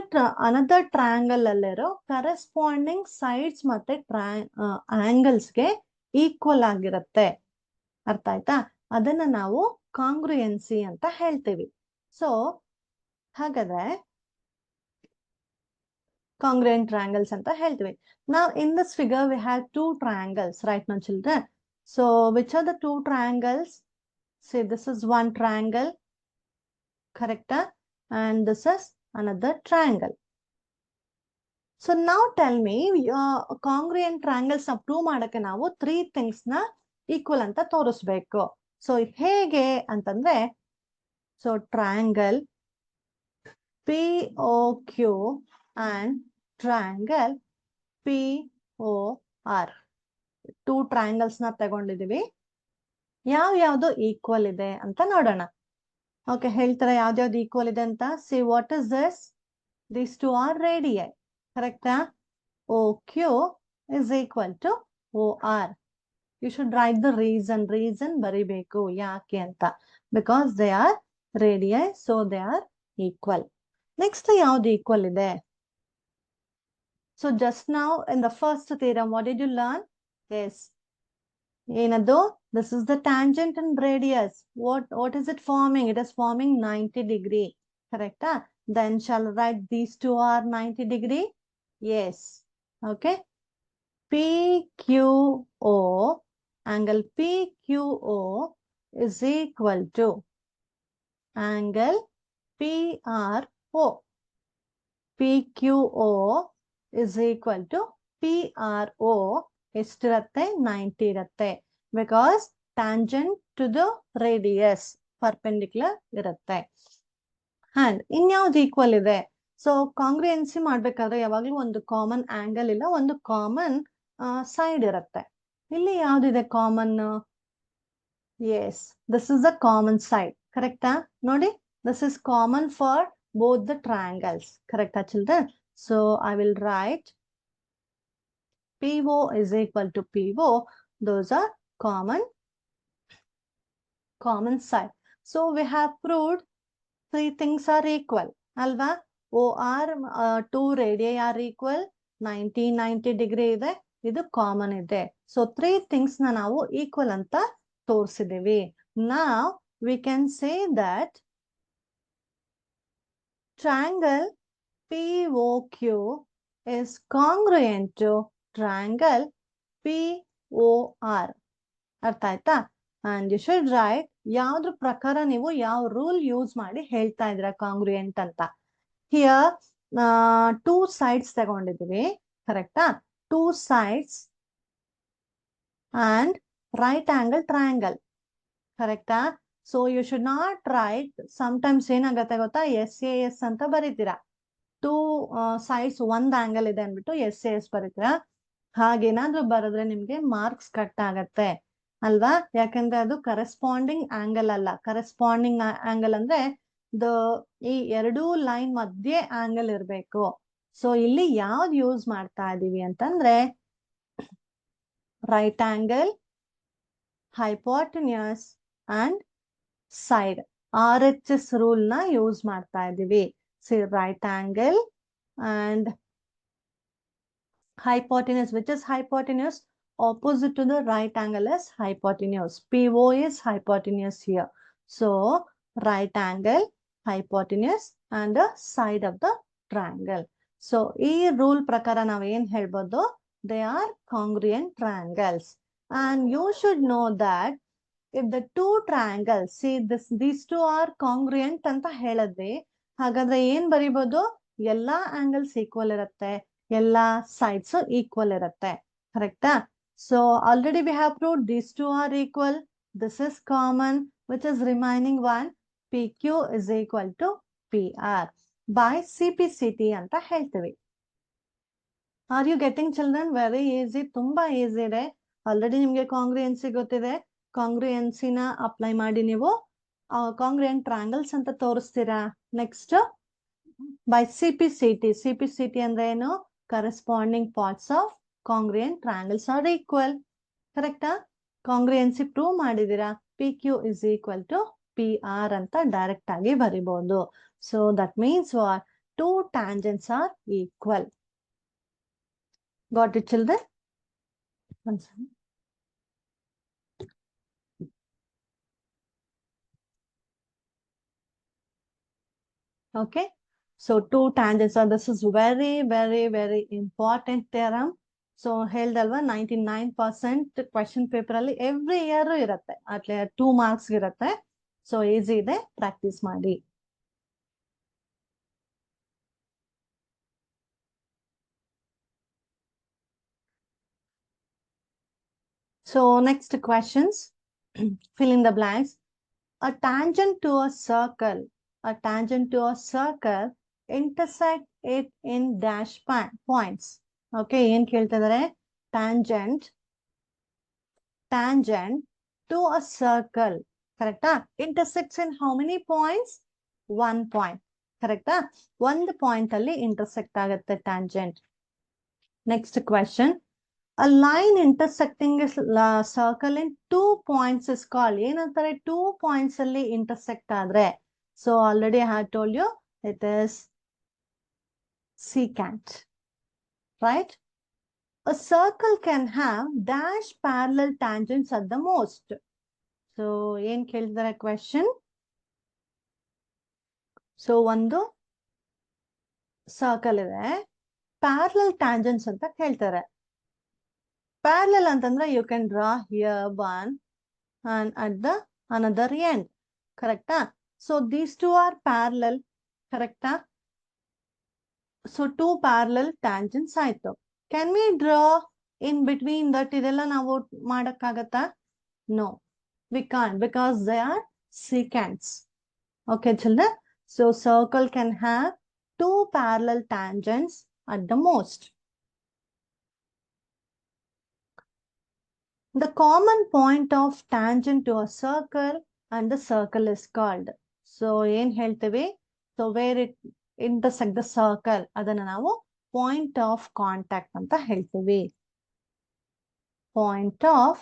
Speaker 1: another triangle ಅಲ್ಲಿರೋ corresponding sides ಮತ್ತೆ ಆಂಗಲ್ಸ್ಗೆ equal ಆಗಿರುತ್ತೆ. ಅರ್ಥ ಆಯ್ತಾ? ಅದನ್ನ ನಾವು ಕಾಂಗ್ರುಯೆನ್ಸಿ ಅಂತ ಹೇಳ್ತೀವಿ. ಸೊ ಹಾಗಾದ್ರೆ ಕಾಂಗ್ರುಯೆಂಟ್ ಟ್ರಯಾಂಗಲ್ಸ್ ಅಂತ ಹೇಳ್ತೀವಿ. ನಾವು in this figure we have 2 triangles, right now children? So which are the 2 triangles? See, this is one triangle, correct? And this is another triangle. So now tell me, congruent triangles na prove ಮಾಡಕ್ಕೆ ನಾವು 3 things ನ equal ಅಂತ ತೋರಿಸ್ಬೇಕು. So ಹೇಗೆ ಅಂತಂದ್ರೆ, so triangle POQ and triangle POR. 2 triangles ನ ತಗೊಂಡಿದೀವಿ. ಯಾವ್ದು equal ಇದೆ ಅಂತ ನೋಡೋಣ. ಓಕೆ, ಹೇಳ್ತಾರೆ ಯಾವ್ದು ಈಕ್ವಲ್ ಇದೆ ಅಂತ. See, what is this? These two are radii. Correct? OQ is equal to OR. You should write the reason. Reason baribeku yake anta. Because they are radii, so they are equal. Next, yavdu equal ide? So just now in the first theorem, what did you learn? Yes. Enado, this is the tangent and radius. What is it forming? It is forming 90 degree. Correct? Then shall I write these two are 90 degree? Yes. Okay. PQO, angle PQO is equal to angle PRO. PQO is equal to PRO. ಎಷ್ಟಿರತ್ತೆ? 90 ಇರತ್ತೆ. Because tangent to the radius perpendicular ಇರತ್ತೆ. And ಇನ್ಯಾವ್ದು equal ಇದೆ? So ಕಾಂಗ್ರುಯೆನ್ಸಿ ಮಾಡ್ಬೇಕಾದ್ರೆ ಯಾವಾಗ್ಲೂ ಒಂದು common angle ಇಲ್ಲ, ಒಂದು common side ಇರುತ್ತೆ. ಇಲ್ಲಿ ಯಾವ್ದಿದೆ common? Yes, this is the common side. ಕರೆಕ್ಟಾ? ನೋಡಿ, this is common for both the triangles. ಕರೆಕ್ಟಾ children? So I will write PO is equal to PO. Those are common side. So we have proved 3 things are equal. Alva? OR 2 radii are equal. 90 degree ಇದೆ. ಇದು common ಇದೆ. So 3 things na ನಾವು equal ಅಂತ ತೋರಿಸಿದೀವಿ. Now we can say that triangle POQ is congruent to triangle POR. ಅರ್ಥ ಆಯ್ತಾ? And you should right ಯಾವ್ದ್ರ ಪ್ರಕಾರ ನೀವು ಯಾವ ರೂಲ್ ಯೂಸ್ ಮಾಡಿ ಹೇಳ್ತಾ ಇದ್ರ ಕಾಂಗ್ರುಯೆಂಟ್ ಅಂತ. ಹಿಯರ್ ಟೂ ಸೈಡ್ಸ್ ತಗೊಂಡಿದೀವಿ, ಕರೆಕ್ಟಾ? Two sides and right angle triangle, ಕರೆಕ್ಟಾ? So you should not write, sometimes ಏನಾಗತ್ತೆ ಗೊತ್ತಾ, SAS ಅಂತ ಬರೀತೀರಾ, ಟೂ ಸೈಡ್ಸ್ ಒಂದ್ ಆಂಗಲ್ ಇದೆ ಅಂದ್ಬಿಟ್ಟು SAS ಬರೀತೀರಾ. ಹಾಗೇನಾದ್ರೂ ಬರೆದ್ರೆ ನಿಮ್ಗೆ ಮಾರ್ಕ್ಸ್ ಕಟ್ ಆಗತ್ತೆ ಅಲ್ವಾ? ಯಾಕಂದ್ರೆ ಅದು ಕರೆಸ್ಪಾಂಡಿಂಗ್ ಆಂಗಲ್ ಅಲ್ಲ. ಕರೆಸ್ಪಾಂಡಿಂಗ್ ಆಂಗಲ್ ಅಂದ್ರೆ ಈ ಎರಡೂ ಲೈನ್ ಮಧ್ಯೆ ಆಂಗಲ್ ಇರ್ಬೇಕು. ಸೊ ಇಲ್ಲಿ ಯಾವ್ದು ಯೂಸ್ ಮಾಡ್ತಾ ಇದೀವಿ ಅಂತಂದ್ರೆ right angle, hypotenuse and side, RHS rule ನ ಯೂಸ್ ಮಾಡ್ತಾ ಇದೀವಿ. Right angle and hypotenuse, which is hypotenuse opposite to the right angle is hypotenuse. PO is hypotenuse here. So right angle, hypotenuse and the side of the triangle. So ಈ rule ಪ್ರಕಾರ ನಾವು ಏನ್ ಹೇಳ್ಬೋದು, they are congruent triangles. And you should know that if the two triangles, see these two are congruent ಅಂತ ಹೇಳಿದ್ವಿ, ಹಾಗಾದ್ರೆ ಏನ್ ಬರಿಬೋದು, ಎಲ್ಲಾ angles equal ಇರುತ್ತೆ, ಎಲ್ಲಾ sides equal ಇರುತ್ತೆ, ಕರೆಕ್ಟಾ? So already we have proved these two are equal. This is common, which is remaining one. PQ is equal to PR by CPCT ಅಂತ ಹೇಳ್ತೀವಿ. Are you getting children? Very easy, ತುಂಬಾ easy ಇದೆ. Already ನಿಮ್ಗೆ ಕಾಂಗ್ರುಯೆನ್ಸಿ ಗೊತ್ತಿದೆ. ಕಾಂಗ್ರುಯೆನ್ಸಿನ apply ಮಾಡಿ ನೀವು congruent triangles ಅಂತ ತೋರಿಸ್ತೀರಾ. Next by CPCT. CPCT ಅಂದ್ರೆ ಏನು? Corresponding parts of congruent triangles are equal. ಕರೆಕ್ಟಾ? ಕಾಂಗ್ರುಯೆನ್ಸಿ ಪ್ರೂವ್ ಮಾಡಿದೀರಾ. PQ is equal to PR ಅಂತ ಡೈರೆಕ್ಟ್ ಆಗಿ ಬರಿಬಹುದು. So that means what? Two tangents are equal. Got it, children? One second. Okay. So two tangents are, this is very, very, very important theorem. So ಹೇಳ್ದಲ್ವಾ, 99% question paper ಅಲ್ಲಿ every year ಇರುತ್ತೆ, at least 2 marks ಇರುತ್ತೆ. So easy ಇದೆ, practice ಮಾಡಿ. So next questions, fill in the blanks. A tangent to a circle, a tangent to a circle intersect it in dash points. Okay, ಏನ್ ಕೇಳ್ತಾ ಇದಾರೆ? Tangent to a circle, ಕರೆಕ್ಟಾ? Intersects in how many points? 1 point, ಕರೆಕ್ಟಾ? ಒಂದು point ಅಲ್ಲಿ intersect ಆಗುತ್ತೆ tangent. Next question. A line intersecting a circle in 2 points is called, ಏನಂತಾರೆ? 2 points ಅಲ್ಲಿ intersect ಆದ್ರೆ, so already I have told you it is secant, right? A circle can have dash parallel tangents at the most. So ಏನ್ ಕೇಳಿದಾರೆ question? So ಒಂದು circle ಇದೆ, parallel tangents ಅಂತ ಕೇಳ್ತಾರೆ. Parallel ಅಂತಂದ್ರೆ you can draw here one and at the another end, ಕರೆಕ್ಟಾ? So these two are parallel, ಕರೆಕ್ಟಾ? So 2 parallel tangents ಆಯ್ತು. Can we draw in between that? ಇದೆಲ್ಲ ನಾವು ಮಾಡಕ್ಕಾಗತ್ತಾ? No, we can't, because they are secants. Okay, children. So circle can have 2 parallel tangents at the most. The common point of tangent to a circle and the circle is called. So ಏನ್ ಹೇಳ್ತೀವಿ? So where it intersect the circle, ಅದನ್ನ ನಾವು point of contact ಅಂತ ಹೇಳ್ತೀವಿ. Point of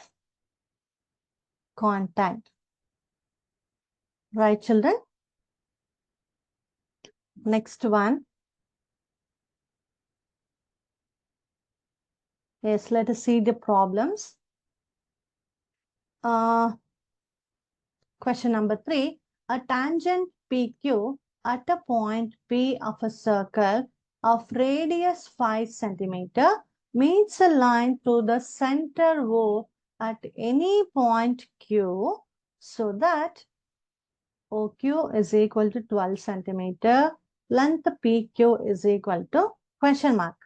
Speaker 1: contact. Right, children? Next one. Yes, let us see the problems. Question number 3. A tangent PQ at a point P of a circle of radius 5 centimeter meets a line through the center O at any point Q so that OQ is equal to 12 centimeter. Length PQ is equal to question mark.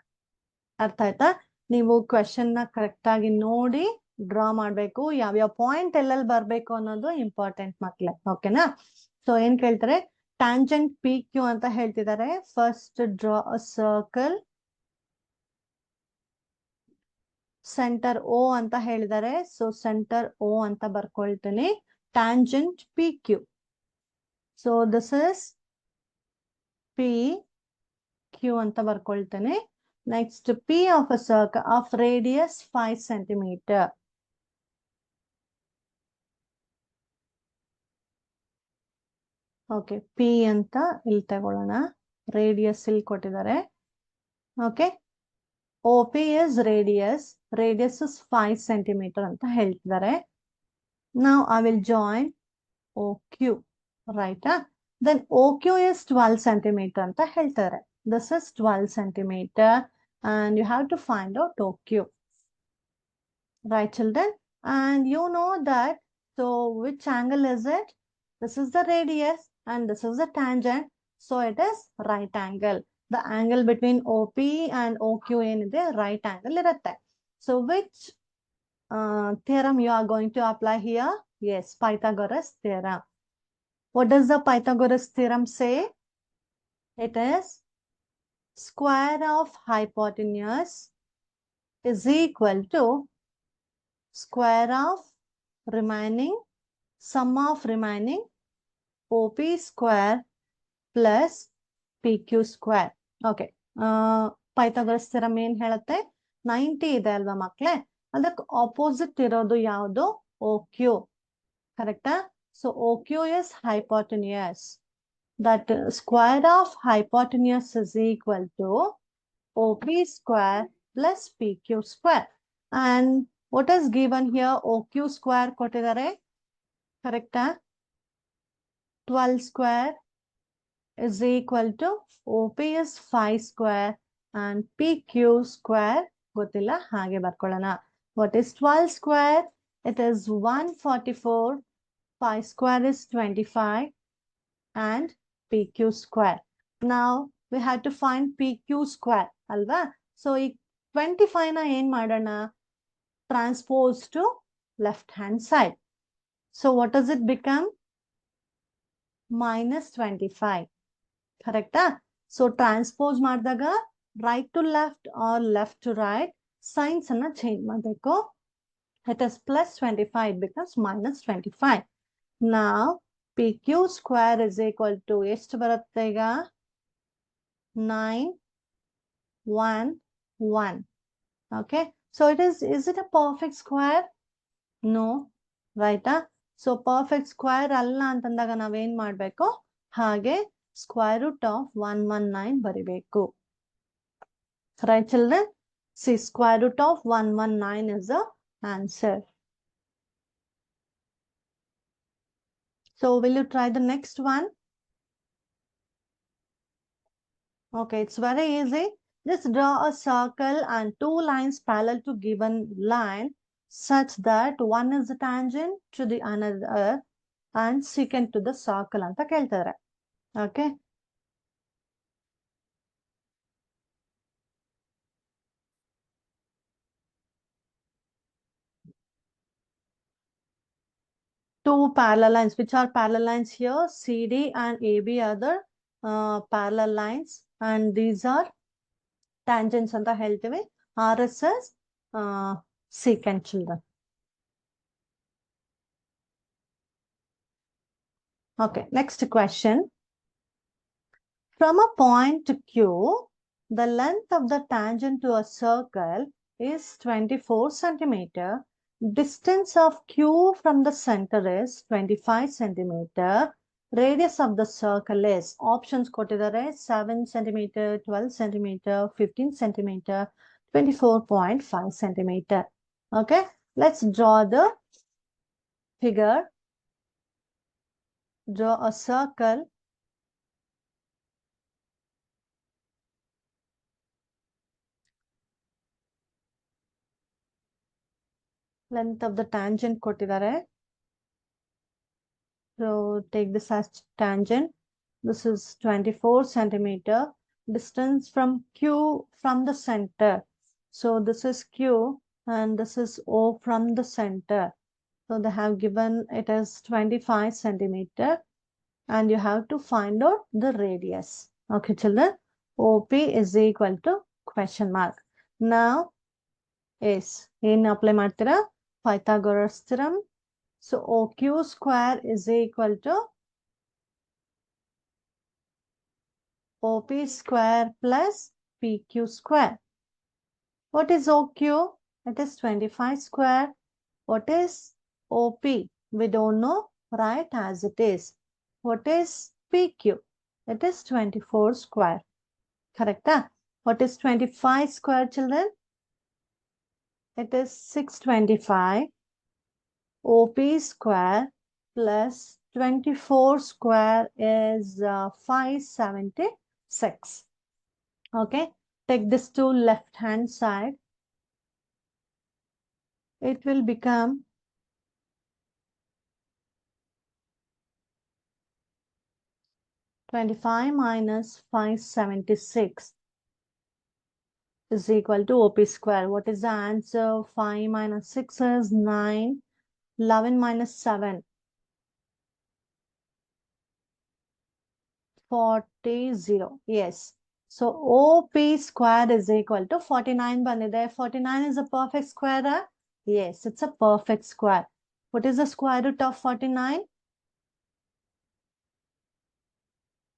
Speaker 1: ಅರ್ಥ ಆಯ್ತಾ? ನೀವು question ನ correct ಆಗಿ ನೋಡಿ draw ಮಾಡ್ಬೇಕು. ಯಾವ್ಯಾವ point ಎಲ್ಲೆಲ್ಲಿ ಬರ್ಬೇಕು ಅನ್ನೋದು ಇಂಪಾರ್ಟೆಂಟ್ ಮಕ್ಳೆ. ಓಕೆನಾ? ಸೊ ಏನ್ ಕೇಳ್ತಾರೆ? ಟ್ಯಾಂಜೆಂಟ್ ಪಿ ಕ್ಯೂ ಅಂತ ಹೇಳ್ತಿದ್ದಾರೆ. First draw a circle. Centre O ಅಂತ ಹೇಳಿದ್ದಾರೆ. ಸೊ ಸೆಂಟರ್ ಓ ಅಂತ ಬರ್ಕೊಳ್ತೀನಿ. Tangent P Q. So this is P Q ಅಂತ ಬರ್ಕೊಳ್ತೇನೆ. Next P of a circle of radius 5 centimetre. Okay, P ಅಂತ ಇಲ್ಲಿ ತಗೊಳ್ಳೋಣ. ರೇಡಿಯಸ್ ಇಲ್ಲಿ ಕೊಟ್ಟಿದ್ದಾರೆ. Okay, O P is radius. Radius is 5 centimetre ಅಂತ ಹೇಳ್ತಿದ್ದಾರೆ. ನಾವು I will join O Q, ರೈಟಾ? Then O Q is 12 centimetre ಅಂತ ಹೇಳ್ತಾರೆ. This is 12 centimeter and you have to find out OQ. Right, children? And you know that, so which angle is it? This is the radius and this is the tangent. So it is right angle. The angle between OP and OQ is the right angle. So which theorem you are going to apply here? Yes, Pythagoras theorem. What does the Pythagoras theorem say? It is square of hypotenuse is equal to square of remaining sum of remaining OP square plus PQ square. Okay. Pythagoras theorem ಏನ್ ಹೇಳುತ್ತೆ? 90 ಇದೆ ಅಲ್ವಾ ಮಕ್ಳೇ? ಅದಕ್ಕೆ opposite ಇರೋದು ಯಾವುದು? OQ. ಕರೆಕ್ಟಾ? So OQ is hypotenuse. That square of hypotenuse is equal to OP square plus PQ square. And what is given here? OQ square ಕೊಟ್ಟಿದ್ದಾರೆ. ಕರೆಕ್ಟಾ? 12 square is equal to OP is 5 square and PQ square ಗೊತ್ತಿಲ್ಲ, ಹಾಗೆ ಬರ್ಕೊಳ್ಳೋಣ. What is 12 square? It is 144. 5 square is 25 and PQ square. Now we have to find PQ square, alva? So 25 na ಏನ್ ಮಾಡೋಣ? Transpose to left hand side. So what does it become? Minus 25. Correcta? So transpose ಮಾಡಿದಾಗ right to left or left to right signs ಅನ್ನ change ಮಾಡಬೇಕು. It is plus 25, it becomes minus 25. Now PQ square is equal to ಎಷ್ಟು ಬರುತ್ತೆ ಈಗ? 911. Okay, so is it a perfect square? No, right? So perfect square ಅಲ್ಲ ಅಂತಂದಾಗ ನಾವೇನ್ ಮಾಡ್ಬೇಕು? ಹಾಗೆ square root of 119 ಬರಿಬೇಕು. Right, children? See, square root of 119 is the answer. So will you try the next one? Okay, it's very easy. Just draw a circle and two lines parallel to given line such that one is the tangent to the another and secant to the circle anta keltare. Okay. Two parallel lines, which are parallel lines here, CD and AB are the parallel lines and these are tangents anta helteve. RS is secant, children. Okay, next question. From a point Q, the length of the tangent to a circle is 24 centimeter. Distance of Q from the center is 25 centimeter. Radius of the circle is, options ಕೊಟ್ಟಿದ್ದಾರೆ, 7 centimeter, 12 centimeter, 15 centimeter, 24.5 centimeter. Okay, let's draw the figure. Draw a circle. Length of the tangent ಕೊಟ್ಟಿದ್ದಾರೆ. So take this as tangent. This is 24 centimeter. Distance from Q from the center. So this is Q and this is O from the center. So they have given it as 25 centimeter and you have to find out the radius. Okay, children. OP is equal to question mark. Now is in apply ಮಾಡ್ತೀರಾ Pythagoras theorem. So OQ square is equal to OP square plus PQ square. What is OQ? It is 25 square. What is OP? We don't know. Write as it is. What is PQ? It is 24 square. Correct? Huh? What is 25 square, children? It is 625. OP square plus 24 square is 576. Okay. Take this to left hand side. It will become 25 minus 576 is equal to OP square. What is the answer? 5 minus 6 is 9. 11 minus 7. 40. Yes. So OP square is equal to 49 ಬಂದಿದೆ. 49 is a perfect square. Yes, it's a perfect square. What is the square root of 49?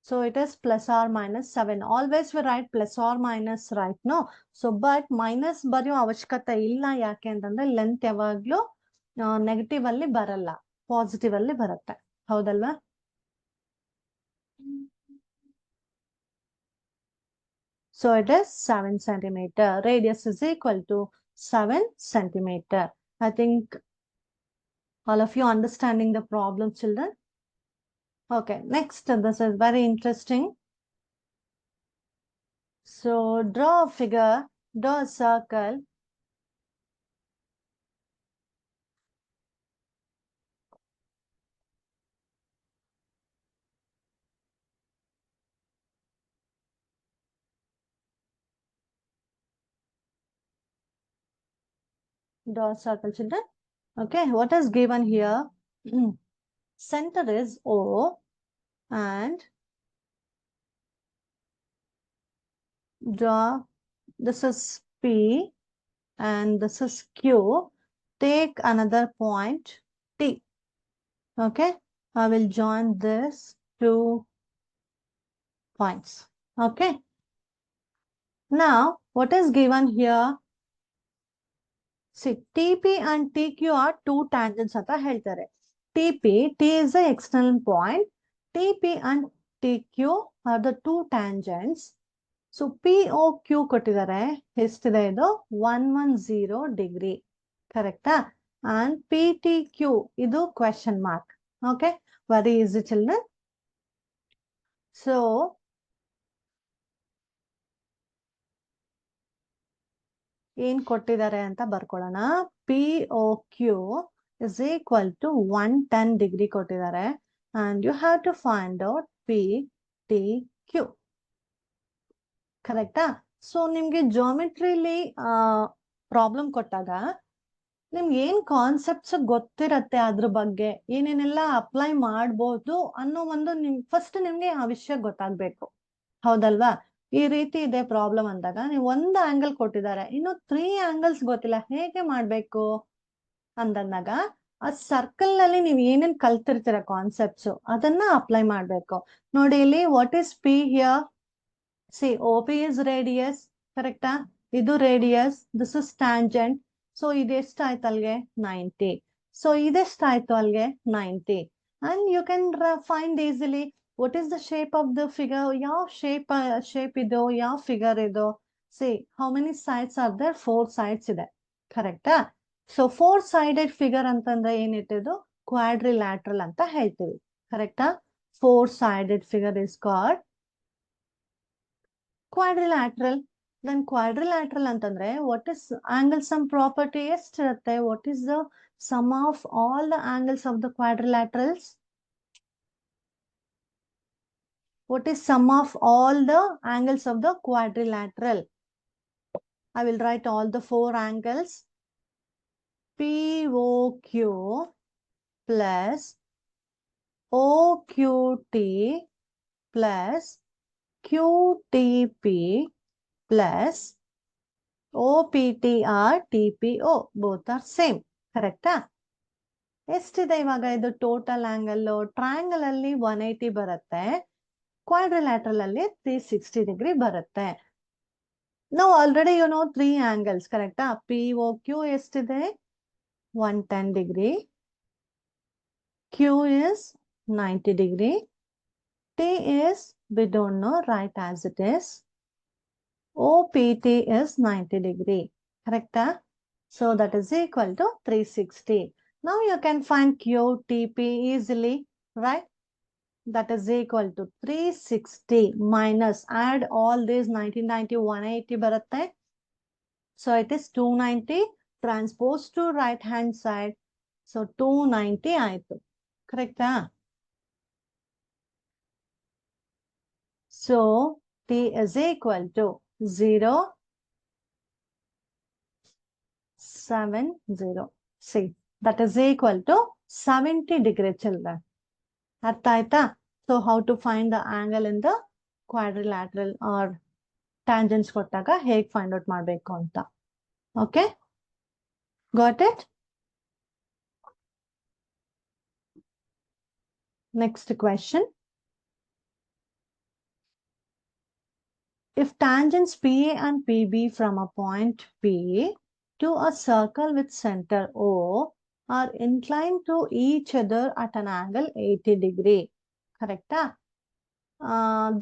Speaker 1: So it is plus or minus 7. Always we write plus or minus, right? No. So but minus ಬರೆಯೋ ಅವಶ್ಯಕತೆ ಇಲ್ಲ. ಯಾಕೆ ಅಂತಂದ್ರೆ length ಯಾವಾಗ್ಲೂ negative ಅಲ್ಲಿ ಬರಲ್ಲ, positive ಅಲ್ಲಿ ಬರುತ್ತೆ. ಹೌದಲ್ವಾ? So it is 7 centimeter. Radius is equal to 7 centimeter. I think all of you understanding the problem, children? Okay, next, this is very interesting. So draw a figure, draw a circle. Draw a circle, children. Okay, what is given here? Center is O and draw, this is P and this is Q. Take another point T. Okay, I will join this two points. Okay. Now, what is given here? See, TP and TQ are two tangents ಅಂತ ಹೇಳ್ತಾರೆ. T is the external point. TP and TQ are the two tangents. So POQ ಕೊಟ್ಟಿದ್ದಾರೆ. ಎಷ್ಟಿದೆ ಇದು? 110 degree. Correcta? And PTQ ಇದು question mark. Okay. Very easy, children. So ಏನ್ ಕೊಟ್ಟಿದ್ದಾರೆ ಅಂತ ಬರ್ಕೊಳ್ಳೋಣ. POQ is equal to 110 degree ಕೊಟ್ಟಿದ್ದಾರೆ and you have to find out PTQ. ಕರೆಕ್ಟಾ? So ನಿಮ್ಗೆ ಜಾಮೆಟ್ರಿಲಿ ಪ್ರಾಬ್ಲಮ್ ಕೊಟ್ಟಾಗ ನಿಮ್ಗೆ ಏನ್ ಕಾನ್ಸೆಪ್ಟ್ಸ್ ಗೊತ್ತಿರತ್ತೆ ಅದ್ರ ಬಗ್ಗೆ, ಏನೇನೆಲ್ಲ ಅಪ್ಲೈ ಮಾಡ್ಬೋದು ಅನ್ನೋ ಒಂದು ಫಸ್ಟ್ ನಿಮ್ಗೆ ಆ ವಿಷಯ ಗೊತ್ತಾಗ್ಬೇಕು. ಹೌದಲ್ವಾ? ಈ ರೀತಿ ಇದೆ ಪ್ರಾಬ್ಲಮ್ ಅಂದಾಗ ನೀವು ಒಂದು ಆಂಗಲ್ ಕೊಟ್ಟಿದ್ದಾರೆ, ಇನ್ನು 3 angles ಗೊತ್ತಿಲ್ಲ, ಹೇಗೆ ಮಾಡ್ಬೇಕು ಅಂದಾಗ ಆ ಸರ್ಕಲ್ ನಲ್ಲಿ ನೀವು ಏನೇನ್ ಕಲ್ತಿರ್ತೀರ ಕಾನ್ಸೆಪ್ಟ್ಸ್ ಅದನ್ನ ಅಪ್ಲೈ ಮಾಡ್ಬೇಕು. ನೋಡಿ ಇಲ್ಲಿ what is P here? See OP is radius, ಕರೆಕ್ಟಾ? ಇದು radius, this is tangent. So ಇದೆಷ್ಟಾಯ್ತು ಅಲ್ಗೆ? 90. ಸೊ ಇದೆಷ್ಟಾಯ್ತು ಅಲ್ಗೆ? 90. And you can find easily what is the shape of the figure? ಯಾವ shape ಇದು? ಯಾವ ಫಿಗರ್ ಇದು? See, how many sides are there? 4 sides ಇದೆ. ಕರೆಕ್ಟಾ? ಸೊ 4-sided figure ಅಂತಂದ್ರೆ ಏನಿಟ್ಟಿದ್ದು? ಕ್ವಾಡ್ರಿಲ್ಯಾಟ್ರಲ್ ಅಂತ ಹೇಳ್ತೀವಿ. ಕರೆಕ್ಟಾ? 4-sided figure is called quadrilateral. Then quadrilateral ಅಂತಂದ್ರೆ what is angle sum property ಎಷ್ಟಿರುತ್ತೆ? What is the sum of all the angles of the quadrilaterals? What is sum of all the angles of the quadrilateral? I will write all the 4 angles. POQ plus OQT plus QTP plus OPTR TPO. Both are same. ಕರೆಕ್ಟಾ? ಎಷ್ಟಿದೆ ಇವಾಗ ಇದು total angle? Triangle ಅಲ್ಲಿ 180 ಬರುತ್ತೆ, quadrilateral ಅಲ್ಲಿ 360 degree ಬರುತ್ತೆ. ನಾವು already you know 3 angles, ಕರೆಕ್ಟಾ? POQ ಎಷ್ಟಿದೆ? 110 degree. Q is 90 degree. T is, we don't know, write as it is. OPT is 90 degree. Correct? So that is equal to 360. Now you can find QTP easily, right? That is equal to 360 minus, add all these 90, 90, 180 baratte. So it is 290 transpose to right hand side. So 290 aitu. Correct? So T is equal to 0, 7, 0. See, that is equal to 70 degree children. ಅರ್ಥ ಆಯ್ತಾ? So how to find the angle in the quadrilateral or tangents ಕೊಟ್ಟಾಗ ಹೇಗೆ find out ಮಾಡಬೇಕು ಅಂತ. Okay? Got it? Next question. If tangents PA and PB from a point P to a circle with center O are inclined to each other at an angle 80 degree. Correct?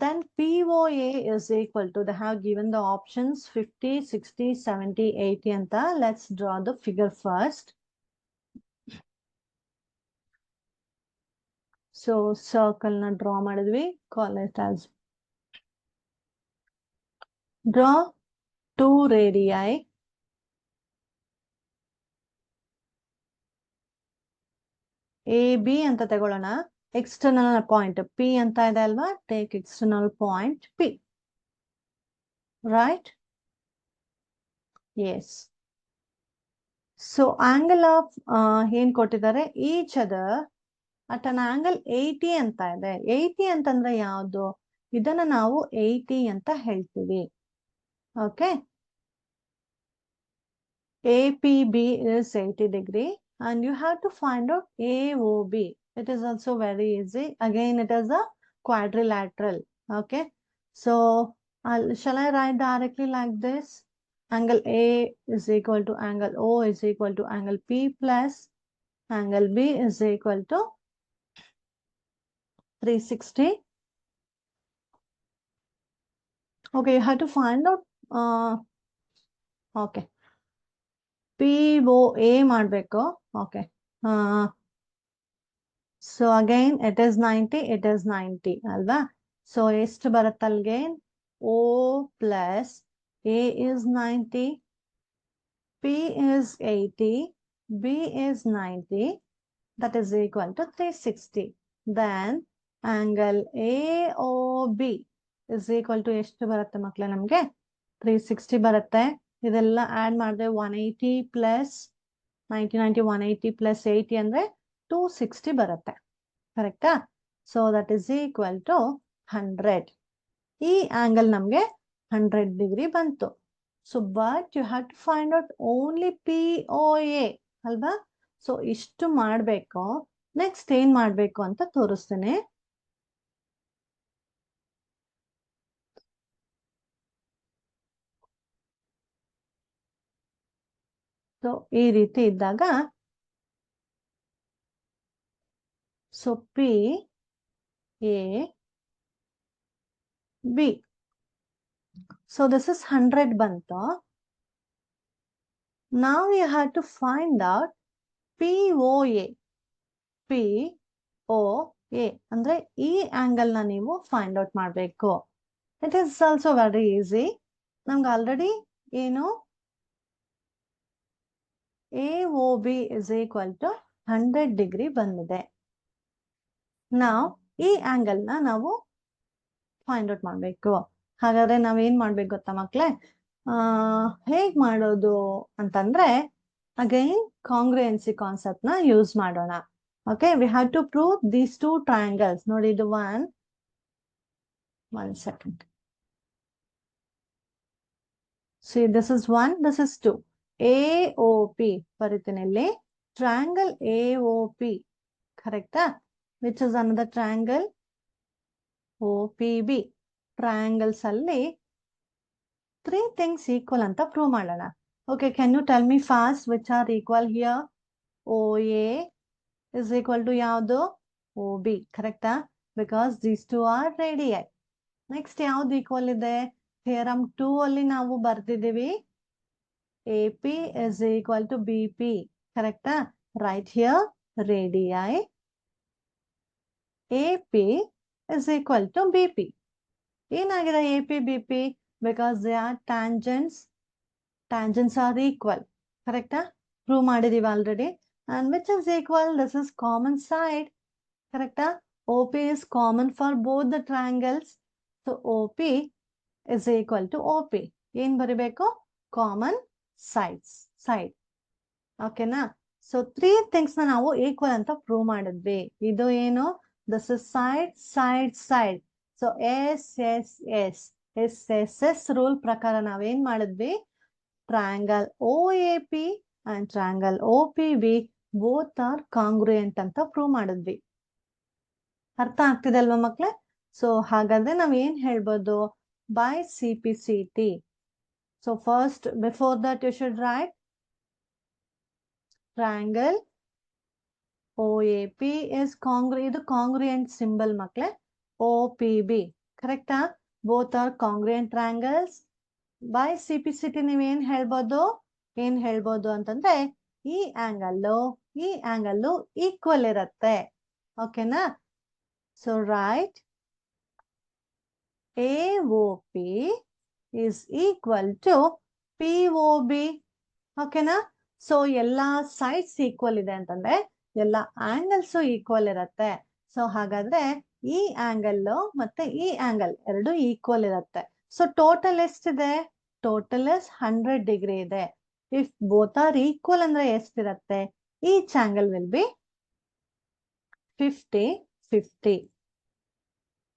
Speaker 1: Then POA is equal to, they have given the options 50, 60, 70, 80 anta. Let's draw the figure first. So circle na draw madidvi, call it as, draw 2 radii. AB ಅಂತ ತಗೊಳ್ಳೋಣ. External point P ಅಂತ ಇದೆ ಅಲ್ವಾ? Take external point P. Right? Yes. So angle of ಏನ್ ಕೊಟ್ಟಿದ್ದಾರೆ? Each other at an angle 80 ಅಂತ ಇದೆ. 80 ಅಂತಂದ್ರೆ ಯಾವುದು? ಇದನ್ನ ನಾವು 80 ಅಂತ ಹೇಳ್ತೀವಿ. Okay? APB is 80 degree and you have to find out AOB. It is also very easy. Again, it is a quadrilateral. Okay. So, shall I write directly like this? Angle A is equal to angle O is equal to angle P plus angle B is equal to 360. Okay, you have to find out. Okay. POA ಮಾಡಬೇಕು. Okay. So again, it is 90, it is 90, alva? So, ಎಷ್ಟು ಬರುತ್ತೆ ಅಲ್ಲಿಗೆ? O plus A is 90, P is 80, B is 90, that is equal to 360. Then, angle AOB is equal to ಎಷ್ಟು ಬರುತ್ತೆ ಮಕ್ಕಳೇ ನಮಗೆ? 360 ಬರುತ್ತೆ. ಇದೆಲ್ಲ ಆಡ್ ಮಾಡಿದ್ರೆ 180 plus 90, 90, 180 plus 80 ಅಂದ್ರೆ 260 ಬರುತ್ತೆ. ಕರೆಕ್ಟಾ? So that is equal to 100. ಈ ಆಂಗಲ್ ನಮಗೆ 100 ಡಿಗ್ರಿ ಬಂತು. So but you have to find out only POA ಅಲ್ವಾ? ಸೊ ಇಷ್ಟು ಮಾಡಬೇಕು. ನೆಕ್ಸ್ಟ್ ಏನ್ ಮಾಡಬೇಕು ಅಂತ ತೋರಿಸ್ತೇನೆ. ಸೊ ಈ ರೀತಿ ಇದ್ದಾಗ, so PAB. So this is 100 bantu. Now you have to find out POA. POA ಅಂದ್ರೆ ಈ ಆಂಗಲ್ ನ ನೀವು ಫೈಂಡ್ ಔಟ್ ಮಾಡಬೇಕು. It is also very easy. ನಮ್ಗೆ ಆಲ್ರೆಡಿ ಏನು AOB is equal to 100 degree ಬಂದಿದೆ. ನಾವು ಈ ಆಂಗಲ್ ನಾವು ಫೈಂಡ್ ಔಟ್ ಮಾಡಬೇಕು. ಹಾಗಾದ್ರೆ ನಾವೇನ್ ಮಾಡ್ಬೇಕು ಗೊತ್ತಾ ಮಕ್ಳೇ? ಹೇಗ್ ಮಾಡೋದು ಅಂತಂದ್ರೆ ಅಗೈನ್ ಕಾಂಗ್ರುಯೆನ್ಸಿ ಕಾನ್ಸೆಪ್ಟ್ ನ ಯೂಸ್ ಮಾಡೋಣ. Okay, we have to prove these two triangles. ನೋಡಿ, ಇದು one second. See, this is 1, this is 2. AOP ಬರೀತೀನಿ ಇಲ್ಲಿ. ಟ್ರಯಾಂಗಲ್ AOP, ಕರೆಕ್ಟಾ? Which is another triangle OPB. Triangles ಅಲ್ಲಿ 3 things equal ಅಂತ ಪ್ರೂವ್ ಮಾಡೋಣ. Okay, can you tell me fast which are equal here? OA is equal to ಯಾವುದು? OB, ಕರೆಕ್ಟಾ? Because these two are radii. Next ಯಾವ್ದು equal ಇದೆ? Theorem 2 ಅಲ್ಲಿ ನಾವು ಬರ್ದಿದ್ದೀವಿ AP is equal to BP, ಕರೆಕ್ಟಾ? Right here radii AP is equal to BP. ಏನಾಗಿದೆ AP BP? Because they R tangents. Tangents are equal, ಕರೆಕ್ಟಾ? Prove ಮಾಡಿದೀವಿ already. And which is equal? This is common side, correct? OP is common for both the triangles. So OP is equal to OP. ಏನ್ ಬರಿಬೇಕು? Common sides, side. Okay ನಾ? So 3 things ನ ನಾವು equal ಅಂತ prove ಮಾಡಿದ್ವಿ. ಇದು ಏನು? This is side, side, side. So SSS rule ಪ್ರಕಾರ ನಾವೇನ್ ಮಾಡಿದ್ವಿ? Triangle OAP and triangle OPB both are congruent ಅಂತ ಪ್ರೂವ್ ಮಾಡಿದ್ವಿ. ಅರ್ಥ ಆಗ್ತಿದೆ ಅಲ್ವಾ ಮಕ್ಳೇ? ಸೊ ಹಾಗಾದ್ರೆ ನಾವ್ ಏನ್ ಹೇಳ್ಬೋದು? By CPCT. So first before that you should write triangle OAP is ಇದು ಕಾಂಗ್ರುಯೆಂಟ್ ಸಿಂಬಲ್ ಮಕ್ಳೇ. OPB, ಕರೆಕ್ಟಾ? Both are congruent triangles. By CPCT ನೀವೇನ್ ಹೇಳ್ಬೋದು ಅಂತಂದ್ರೆ ಈ ಆಂಗಲ್ಲು ಈಕ್ವಲ್ ಇರತ್ತೆ. ಓಕೆನಾ? So right AOP is equal to POB. ಓಕೆನಾ? ಸೊ ಎಲ್ಲಾ ಸೈಡ್ಸ್ ಈಕ್ವಲ್ ಇದೆ ಅಂತಂದ್ರೆ ಎಲ್ಲಾ ಆಂಗಲ್ಸ್ ಈಕ್ವಲ್ ಇರತ್ತೆ. ಸೊ ಹಾಗಾದ್ರೆ ಈ ಆಂಗಲ್ ಮತ್ತೆ ಈ ಆಂಗಲ್ ಎರಡು ಈಕ್ವಲ್ ಇರತ್ತೆ. ಸೊ ಟೋಟಲ್ ಎಷ್ಟಿದೆ? ಟೋಟಲ್ ಇಸ್ 100 ಡಿಗ್ರಿ ಇದೆ. ಇಫ್ ಬೋತ್ ಆರ್ ಈಕ್ವಲ್ ಅಂದ್ರೆ ಎಷ್ಟಿರತ್ತೆ? Each angle will be 50-50.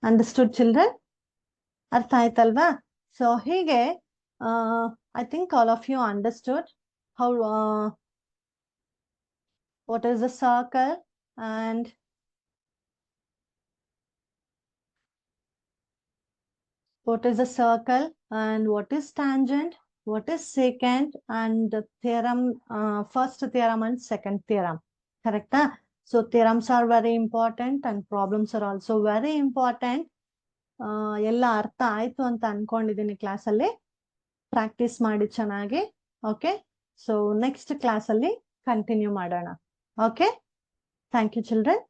Speaker 1: Understood children? ಅರ್ಥ ಆಯ್ತಲ್ವಾ? ಸೊ ಹೀಗೆ I think all of you understood how what is the circle and what is tangent, what is secant, and the theorem, first theorem and second theorem, correct? So theorems are very important and problems are also very important. ಎಲ್ಲ ಅರ್ಥ ಆಯ್ತು ಅಂತ ಅನ್ಕೊಂಡಿದ್ದೀನಿ ಕ್ಲಾಸಲ್ಲಿ. Practice ಮಾಡಿ ಚೆನ್ನಾಗಿ. Okay, so next ಕ್ಲಾಸಲ್ಲಿ continue ಮಾಡೋಣ. Okay, thank you children.